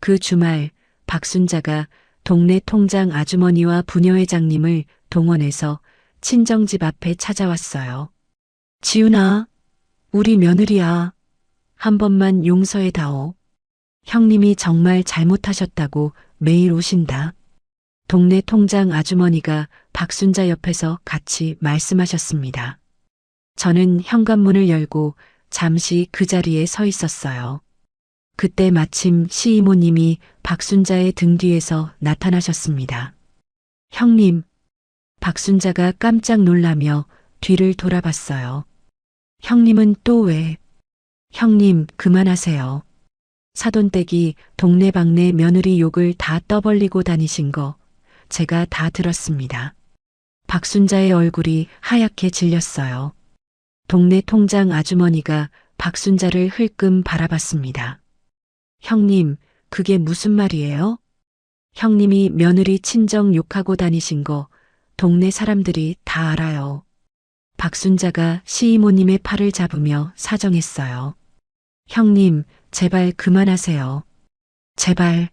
그 주말 박순자가 동네 통장 아주머니와 부녀회장님을 동원해서 친정집 앞에 찾아왔어요. 지훈아, 우리 며느리야. 한 번만 용서해다오. 형님이 정말 잘못하셨다고 매일 오신다. 동네 통장 아주머니가 박순자 옆에서 같이 말씀하셨습니다. 저는 현관문을 열고 잠시 그 자리에 서 있었어요. 그때 마침 시이모님이 박순자의 등 뒤에서 나타나셨습니다. 형님, 박순자가 깜짝 놀라며 뒤를 돌아봤어요. 형님은 또 왜? 형님, 그만하세요. 사돈댁이 동네방네 며느리 욕을 다 떠벌리고 다니신 거 제가 다 들었습니다. 박순자의 얼굴이 하얗게 질렸어요. 동네 통장 아주머니가 박순자를 흘끔 바라봤습니다. 형님, 그게 무슨 말이에요? 형님이 며느리 친정 욕하고 다니신 거 동네 사람들이 다 알아요. 박순자가 시이모님의 팔을 잡으며 사정했어요. 형님, 제발 그만하세요. 제발.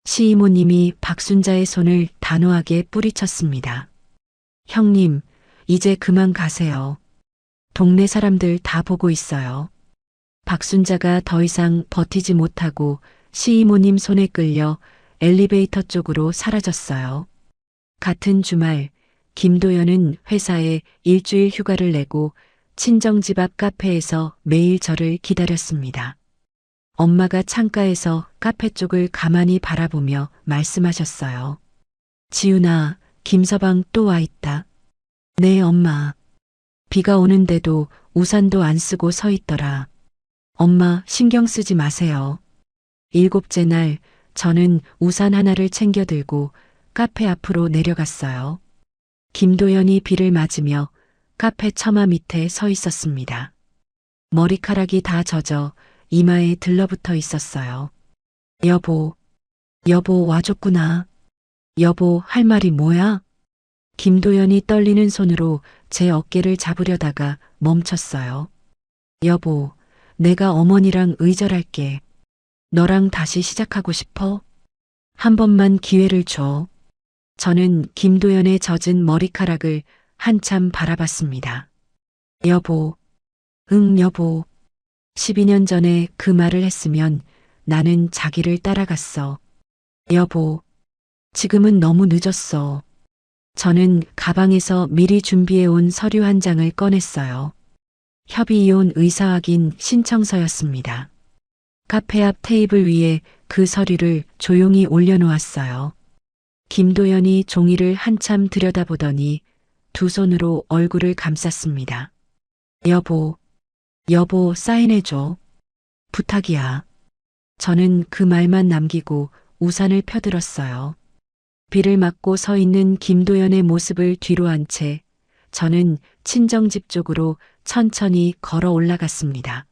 시이모님이 박순자의 손을 단호하게 뿌리쳤습니다. 형님, 이제 그만 가세요. 동네 사람들 다 보고 있어요. 박순자가 더 이상 버티지 못하고 시이모님 손에 끌려 엘리베이터 쪽으로 사라졌어요. 같은 주말, 김도연은 회사에 일주일 휴가를 내고 친정집 앞 카페에서 매일 저를 기다렸습니다. 엄마가 창가에서 카페 쪽을 가만히 바라보며 말씀하셨어요. 지훈아, 김서방 또 와 있다. 네, 엄마. 비가 오는데도 우산도 안 쓰고 서 있더라. 엄마, 신경 쓰지 마세요. 7째 날 저는 우산 하나를 챙겨 들고 카페 앞으로 내려갔어요. 김도연이 비를 맞으며 카페 처마 밑에 서 있었습니다. 머리카락이 다 젖어 이마에 들러붙어 있었어요. 여보, 여보 와줬구나. 여보 할 말이 뭐야? 김도연이 떨리는 손으로 제 어깨를 잡으려다가 멈췄어요. 여보, 내가 어머니랑 의절할게. 너랑 다시 시작하고 싶어? 한 번만 기회를 줘. 저는 김도연의 젖은 머리카락을 한참 바라봤습니다. 여보, 응 여보. 12년 전에 그 말을 했으면 나는 자기를 따라갔어. 여보, 지금은 너무 늦었어. 저는 가방에서 미리 준비해온 서류 한 장을 꺼냈어요. 협의이혼 의사확인 신청서였습니다. 카페 앞 테이블 위에 그 서류를 조용히 올려놓았어요. 김도연이 종이를 한참 들여다보더니 두 손으로 얼굴을 감쌌습니다. 여보, 여보 사인해줘. 부탁이야. 저는 그 말만 남기고 우산을 펴들었어요. 비를 맞고 서 있는 김도연의 모습을 뒤로 한 채 저는 친정집 쪽으로 천천히 걸어 올라갔습니다.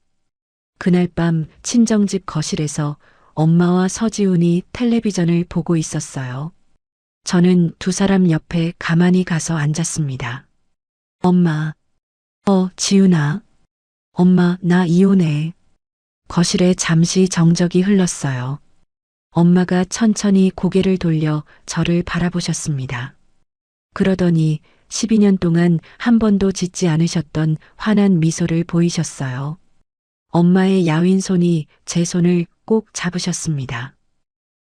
그날 밤 친정집 거실에서 엄마와 서지훈이 텔레비전을 보고 있었어요. 저는 두 사람 옆에 가만히 가서 앉았습니다. 엄마, 지훈아. 엄마, 나 이혼해. 거실에 잠시 정적이 흘렀어요. 엄마가 천천히 고개를 돌려 저를 바라보셨습니다. 그러더니 12년 동안 한 번도 짓지 않으셨던 환한 미소를 보이셨어요. 엄마의 야윈 손이 제 손을 꼭 잡으셨습니다.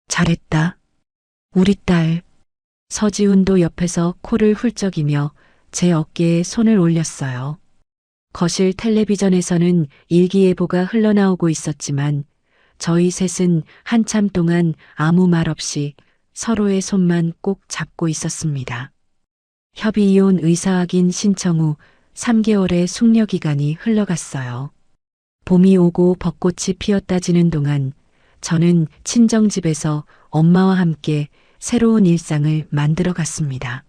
잘했다. 우리 딸. 서지훈도 옆에서 코를 훌쩍이며 제 어깨에 손을 올렸어요. 거실 텔레비전에서는 일기예보가 흘러나오고 있었지만 저희 셋은 한참 동안 아무 말 없이 서로의 손만 꼭 잡고 있었습니다. 협의이혼 의사확인 신청 후 3개월의 숙려기간이 흘러갔어요. 봄이 오고 벚꽃이 피었다 지는 동안 저는 친정집에서 엄마와 함께 새로운 일상을 만들어 갔습니다.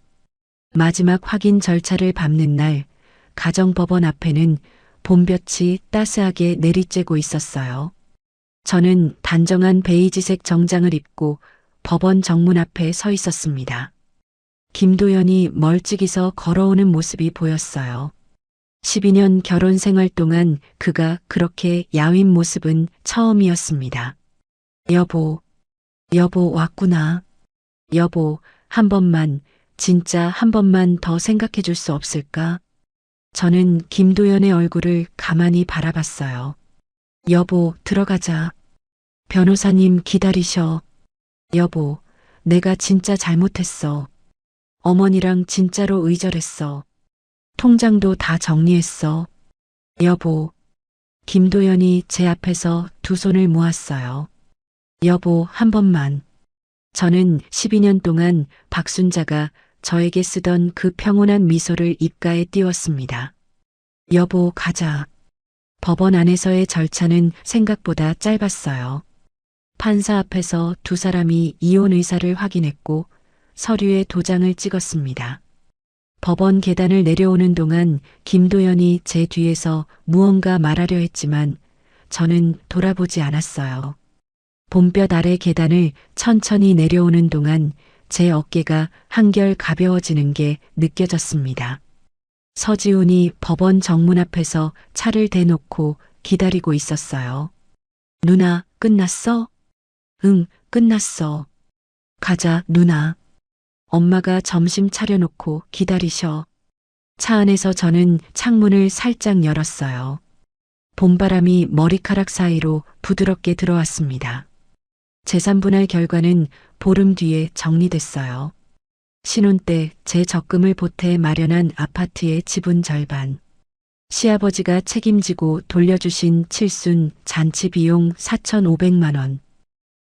마지막 확인 절차를 밟는 날 가정법원 앞에는 봄볕이 따스하게 내리쬐고 있었어요. 저는 단정한 베이지색 정장을 입고 법원 정문 앞에 서 있었습니다. 김도연이 멀찍이서 걸어오는 모습이 보였어요. 12년 결혼 생활 동안 그가 그렇게 야윈 모습은 처음이었습니다. 여보, 여보 왔구나. 여보, 한 번만, 진짜 한 번만 더 생각해 줄 수 없을까? 저는 김도연의 얼굴을 가만히 바라봤어요. 여보, 들어가자. 변호사님 기다리셔. 여보, 내가 진짜 잘못했어. 어머니랑 진짜로 의절했어. 통장도 다 정리했어. 여보, 김도연이 제 앞에서 두 손을 모았어요. 여보, 한 번만. 저는 12년 동안 박순자가 저에게 쓰던 그 평온한 미소를 입가에 띄웠습니다. 여보, 가자. 법원 안에서의 절차는 생각보다 짧았어요. 판사 앞에서 두 사람이 이혼 의사를 확인했고 서류에 도장을 찍었습니다. 법원 계단을 내려오는 동안 김도연이 제 뒤에서 무언가 말하려 했지만 저는 돌아보지 않았어요. 봄볕 아래 계단을 천천히 내려오는 동안 제 어깨가 한결 가벼워지는 게 느껴졌습니다. 서지훈이 법원 정문 앞에서 차를 대놓고 기다리고 있었어요. 누나, 끝났어? 응, 끝났어. 가자, 누나. 엄마가 점심 차려놓고 기다리셔. 차 안에서 저는 창문을 살짝 열었어요. 봄바람이 머리카락 사이로 부드럽게 들어왔습니다. 재산분할 결과는 보름 뒤에 정리됐어요. 신혼 때 제 적금을 보태 마련한 아파트의 지분 절반. 시아버지가 책임지고 돌려주신 칠순 잔치 비용 4,500만 원.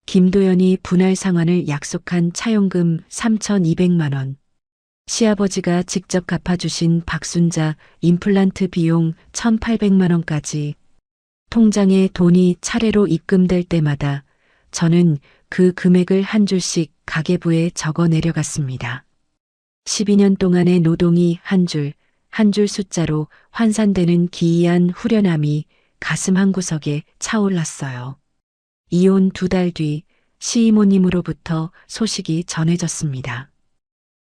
김도연이 분할 상환을 약속한 차용금 3,200만 원. 시아버지가 직접 갚아주신 박순자 임플란트 비용 1,800만 원까지. 통장에 돈이 차례로 입금될 때마다 저는 그 금액을 한 줄씩 가계부에 적어 내려갔습니다. 12년 동안의 노동이 한 줄, 한 줄 숫자로 환산되는 기이한 후련함이 가슴 한구석에 차올랐어요. 이혼 2달 뒤 시이모님으로부터 소식이 전해졌습니다.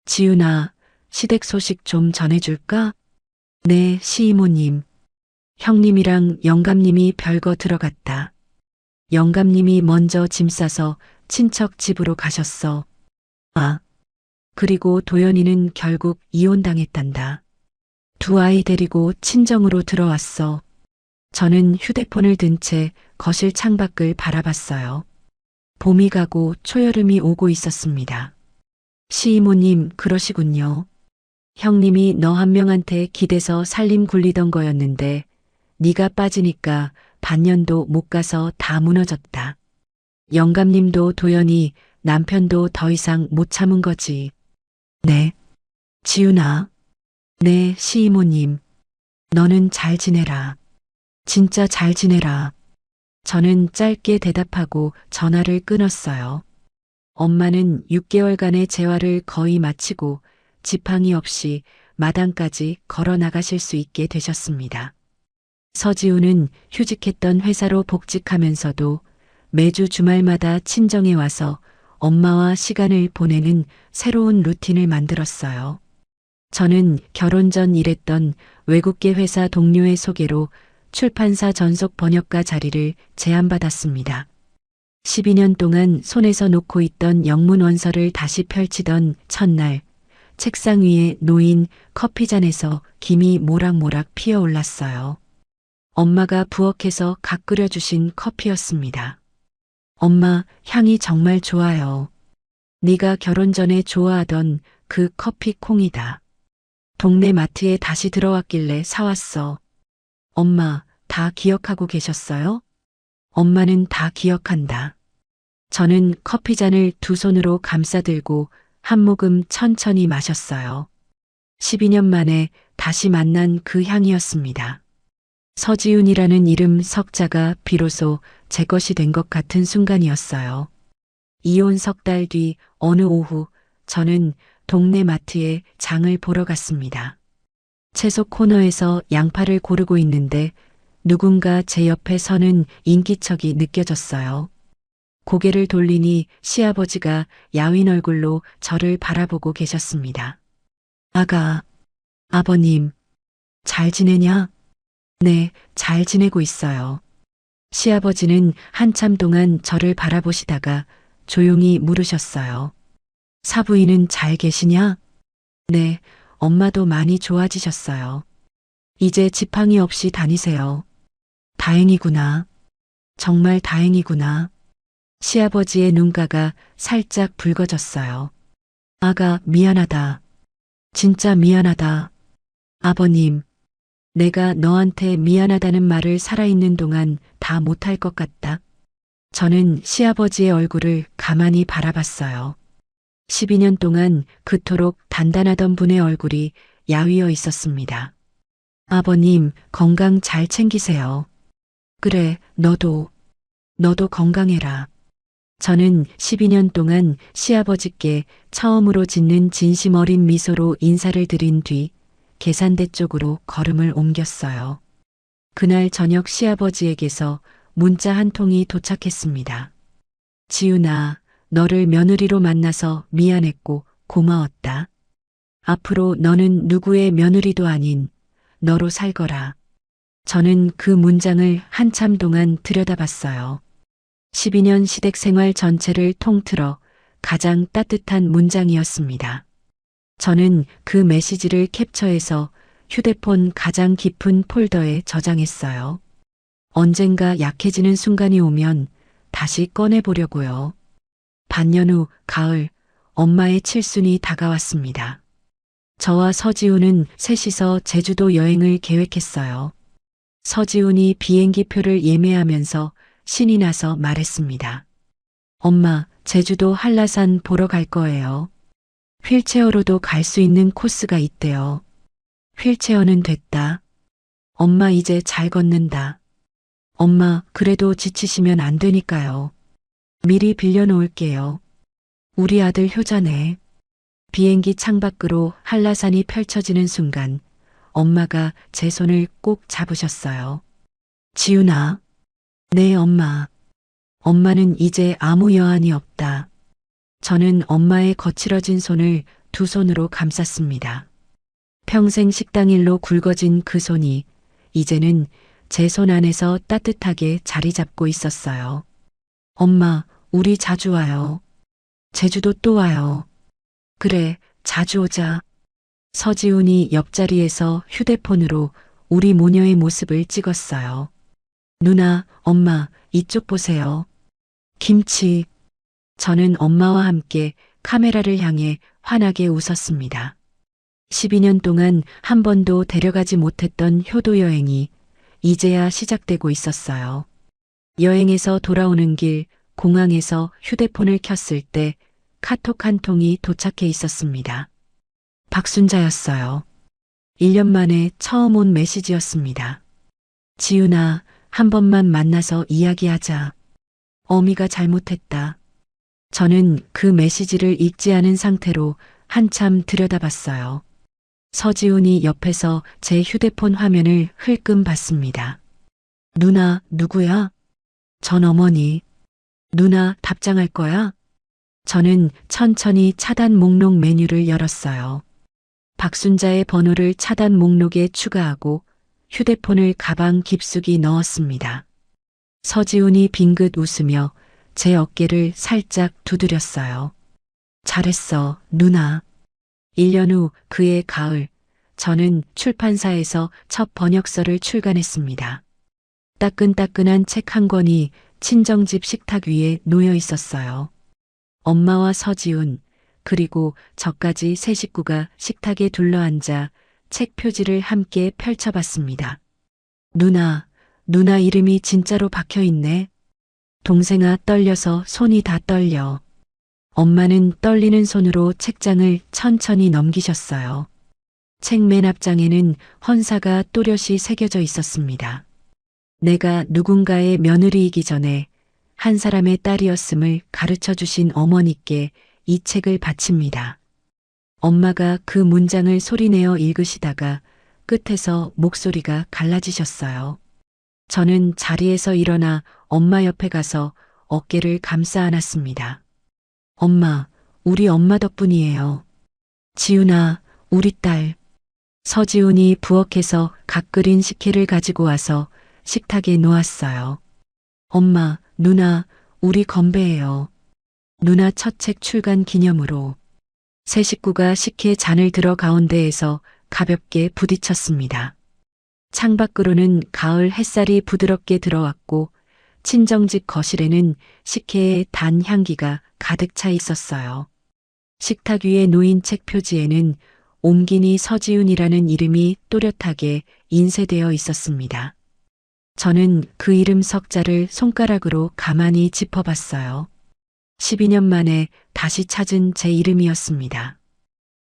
지윤아, 시댁 소식 좀 전해줄까? 네, 시이모님. 형님이랑 영감님이 별거 들어갔다. 영감님이 먼저 짐 싸서 친척 집으로 가셨어. 아, 그리고 도연이는 결국 이혼당했단다. 2아이 데리고 친정으로 들어왔어. 저는 휴대폰을 든 채 거실 창밖을 바라봤어요. 봄이 가고 초여름이 오고 있었습니다. 시이모님, 그러시군요. 형님이 너 한 명한테 기대서 살림 굴리던 거였는데 네가 빠지니까 반년도 못 가서 다 무너졌다. 영감님도 도연이 남편도 더 이상 못 참은 거지. 네. 지윤아. 네, 시이모님. 너는 잘 지내라. 진짜 잘 지내라. 저는 짧게 대답하고 전화를 끊었어요. 엄마는 6개월간의 재활을 거의 마치고 지팡이 없이 마당까지 걸어 나가실 수 있게 되셨습니다. 서지우는 휴직했던 회사로 복직하면서도 매주 주말마다 친정에 와서 엄마와 시간을 보내는 새로운 루틴을 만들었어요. 저는 결혼 전 일했던 외국계 회사 동료의 소개로 출판사 전속 번역가 자리를 제안받았습니다. 12년 동안 손에서 놓고 있던 영문 원서를 다시 펼치던 첫날, 책상 위에 놓인 커피잔에서 김이 모락모락 피어올랐어요. 엄마가 부엌에서 각 끓여주신 커피였습니다. 엄마, 향이 정말 좋아요. 네가 결혼 전에 좋아하던 그 커피 콩이다. 동네 마트에 다시 들어왔길래 사왔어. 엄마, 다 기억하고 계셨어요? 엄마는 다 기억한다. 저는 커피잔을 2손으로 감싸들고 한 모금 천천히 마셨어요. 12년 만에 다시 만난 그 향이었습니다. 서지훈이라는 이름 석자가 비로소 제 것이 된 것 같은 순간이었어요. 이혼 3달 뒤 어느 오후 저는 동네 마트에 장을 보러 갔습니다. 채소 코너에서 양파를 고르고 있는데 누군가 제 옆에 서는 인기척이 느껴졌어요. 고개를 돌리니 시아버지가 야윈 얼굴로 저를 바라보고 계셨습니다. 아가, 아버님, 잘 지내냐? 네, 잘 지내고 있어요. 시아버지는 한참 동안 저를 바라보시다가 조용히 물으셨어요. 사부인은 잘 계시냐? 네, 엄마도 많이 좋아지셨어요. 이제 지팡이 없이 다니세요. 다행이구나. 정말 다행이구나. 시아버지의 눈가가 살짝 붉어졌어요. 아가, 미안하다. 진짜 미안하다. 아버님, 내가 너한테 미안하다는 말을 살아있는 동안 다 못할 것 같다. 저는 시아버지의 얼굴을 가만히 바라봤어요. 12년 동안 그토록 단단하던 분의 얼굴이 야위어 있었습니다. 아버님, 건강 잘 챙기세요. 그래, 너도 건강해라. 저는 12년 동안 시아버지께 처음으로 짓는 진심 어린 미소로 인사를 드린 뒤 계산대 쪽으로 걸음을 옮겼어요. 그날 저녁 시아버지에게서 문자 한 통이 도착했습니다. 지훈아, 너를 며느리로 만나서 미안했고 고마웠다. 앞으로 너는 누구의 며느리도 아닌 너로 살거라. 저는 그 문장을 한참 동안 들여다봤어요. 12년 시댁 생활 전체를 통틀어 가장 따뜻한 문장이었습니다. 저는 그 메시지를 캡처해서 휴대폰 가장 깊은 폴더에 저장했어요. 언젠가 약해지는 순간이 오면 다시 꺼내보려고요. 반년 후 가을, 엄마의 칠순이 다가왔습니다. 저와 서지훈은 셋이서 제주도 여행을 계획했어요. 서지훈이 비행기 표를 예매하면서 신이 나서 말했습니다. 엄마, 제주도 한라산 보러 갈 거예요. 휠체어로도 갈 수 있는 코스가 있대요. 휠체어는 됐다. 엄마 이제 잘 걷는다. 엄마, 그래도 지치시면 안 되니까요. 미리 빌려놓을게요. 우리 아들 효자네. 비행기 창밖으로 한라산이 펼쳐지는 순간 엄마가 제 손을 꼭 잡으셨어요. 지훈아, 네 엄마. 엄마는 이제 아무 여한이 없다. 저는 엄마의 거칠어진 손을 두 손으로 감쌌습니다. 평생 식당 일로 굵어진 그 손이 이제는 제 손 안에서 따뜻하게 자리 잡고 있었어요. 엄마, 우리 자주 와요. 제주도 또 와요. 그래, 자주 오자. 서지훈이 옆자리에서 휴대폰으로 우리 모녀의 모습을 찍었어요. 누나, 엄마, 이쪽 보세요. 김치. 저는 엄마와 함께 카메라를 향해 환하게 웃었습니다. 12년 동안 한 번도 데려가지 못했던 효도 여행이 이제야 시작되고 있었어요. 여행에서 돌아오는 길 공항에서 휴대폰을 켰을 때 카톡 한 통이 도착해 있었습니다. 박순자였어요. 1년 만에 처음 온 메시지였습니다. 지훈아, 한 번만 만나서 이야기하자. 어미가 잘못했다. 저는 그 메시지를 읽지 않은 상태로 한참 들여다봤어요. 서지훈이 옆에서 제 휴대폰 화면을 흘끔 봤습니다. 누나, 누구야? 전 어머니. 누나 답장할 거야? 저는 천천히 차단 목록 메뉴를 열었어요. 박순자의 번호를 차단 목록에 추가하고 휴대폰을 가방 깊숙이 넣었습니다. 서지훈이 빙긋 웃으며 제 어깨를 살짝 두드렸어요. 잘했어, 누나. 1년 후 그해 가을, 저는 출판사에서 첫 번역서를 출간했습니다. 따끈따끈한 책 한 권이 친정집 식탁 위에 놓여 있었어요. 엄마와 서지훈, 그리고 저까지 세 식구가 식탁에 둘러앉아 책 표지를 함께 펼쳐봤습니다. 누나, 누나 이름이 진짜로 박혀 있네. 동생아 떨려서 손이 다 떨려. 엄마는 떨리는 손으로 책장을 천천히 넘기셨어요. 책 맨 앞장에는 헌사가 또렷이 새겨져 있었습니다. 내가 누군가의 며느리이기 전에 한 사람의 딸이었음을 가르쳐 주신 어머니께 이 책을 바칩니다. 엄마가 그 문장을 소리내어 읽으시다가 끝에서 목소리가 갈라지셨어요. 저는 자리에서 일어나 엄마 옆에 가서 어깨를 감싸 안았습니다. 엄마, 우리 엄마 덕분이에요. 지훈아, 우리 딸. 서지훈이 부엌에서 각 끓인 식혜를 가지고 와서 식탁에 놓았어요. 엄마, 누나, 우리 건배해요. 누나 첫 책 출간 기념으로. 세 식구가 식혜 잔을 들어 가운데에서 가볍게 부딪혔습니다. 창밖으로는 가을 햇살이 부드럽게 들어왔고 친정집 거실에는 식혜의 단 향기가 가득 차 있었어요. 식탁 위에 놓인 책 표지에는 옴기니 서지훈이라는 이름이 또렷하게 인쇄되어 있었습니다. 저는 그 이름 석자를 손가락으로 가만히 짚어봤어요. 12년 만에 다시 찾은 제 이름이었습니다.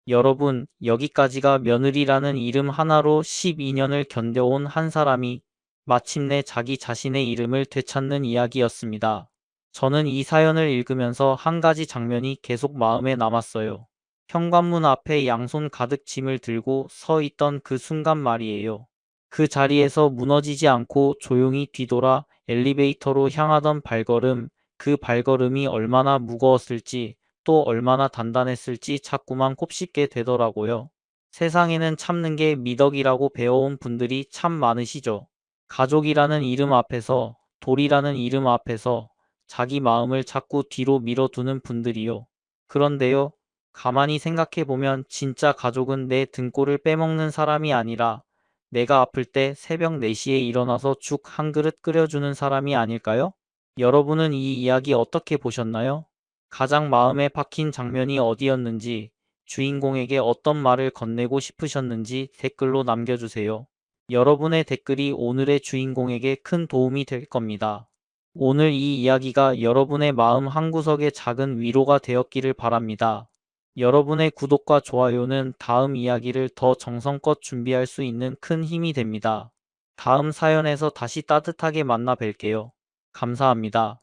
여러분, 여기까지가 며느리라는 이름 하나로 12년을 견뎌온 한 사람이 마침내 자기 자신의 이름을 되찾는 이야기였습니다. 저는 이 사연을 읽으면서 한 가지 장면이 계속 마음에 남았어요. 현관문 앞에 양손 가득 짐을 들고 서 있던 그 순간 말이에요. 그 자리에서 무너지지 않고 조용히 뒤돌아 엘리베이터로 향하던 발걸음, 그 발걸음이 얼마나 무거웠을지 또 얼마나 단단했을지 자꾸만 곱씹게 되더라고요. 세상에는 참는 게 미덕이라고 배워온 분들이 참 많으시죠. 가족이라는 이름 앞에서, 돌이라는 이름 앞에서 자기 마음을 자꾸 뒤로 밀어두는 분들이요. 그런데요, 가만히 생각해보면 진짜 가족은 내 등골을 빼먹는 사람이 아니라 내가 아플 때 새벽 4시에 일어나서 죽 한 그릇 끓여주는 사람이 아닐까요? 여러분은 이 이야기 어떻게 보셨나요? 가장 마음에 박힌 장면이 어디였는지, 주인공에게 어떤 말을 건네고 싶으셨는지 댓글로 남겨주세요. 여러분의 댓글이 오늘의 주인공에게 큰 도움이 될 겁니다. 오늘 이 이야기가 여러분의 마음 한구석에 작은 위로가 되었기를 바랍니다. 여러분의 구독과 좋아요는 다음 이야기를 더 정성껏 준비할 수 있는 큰 힘이 됩니다. 다음 사연에서 다시 따뜻하게 만나 뵐게요. 감사합니다.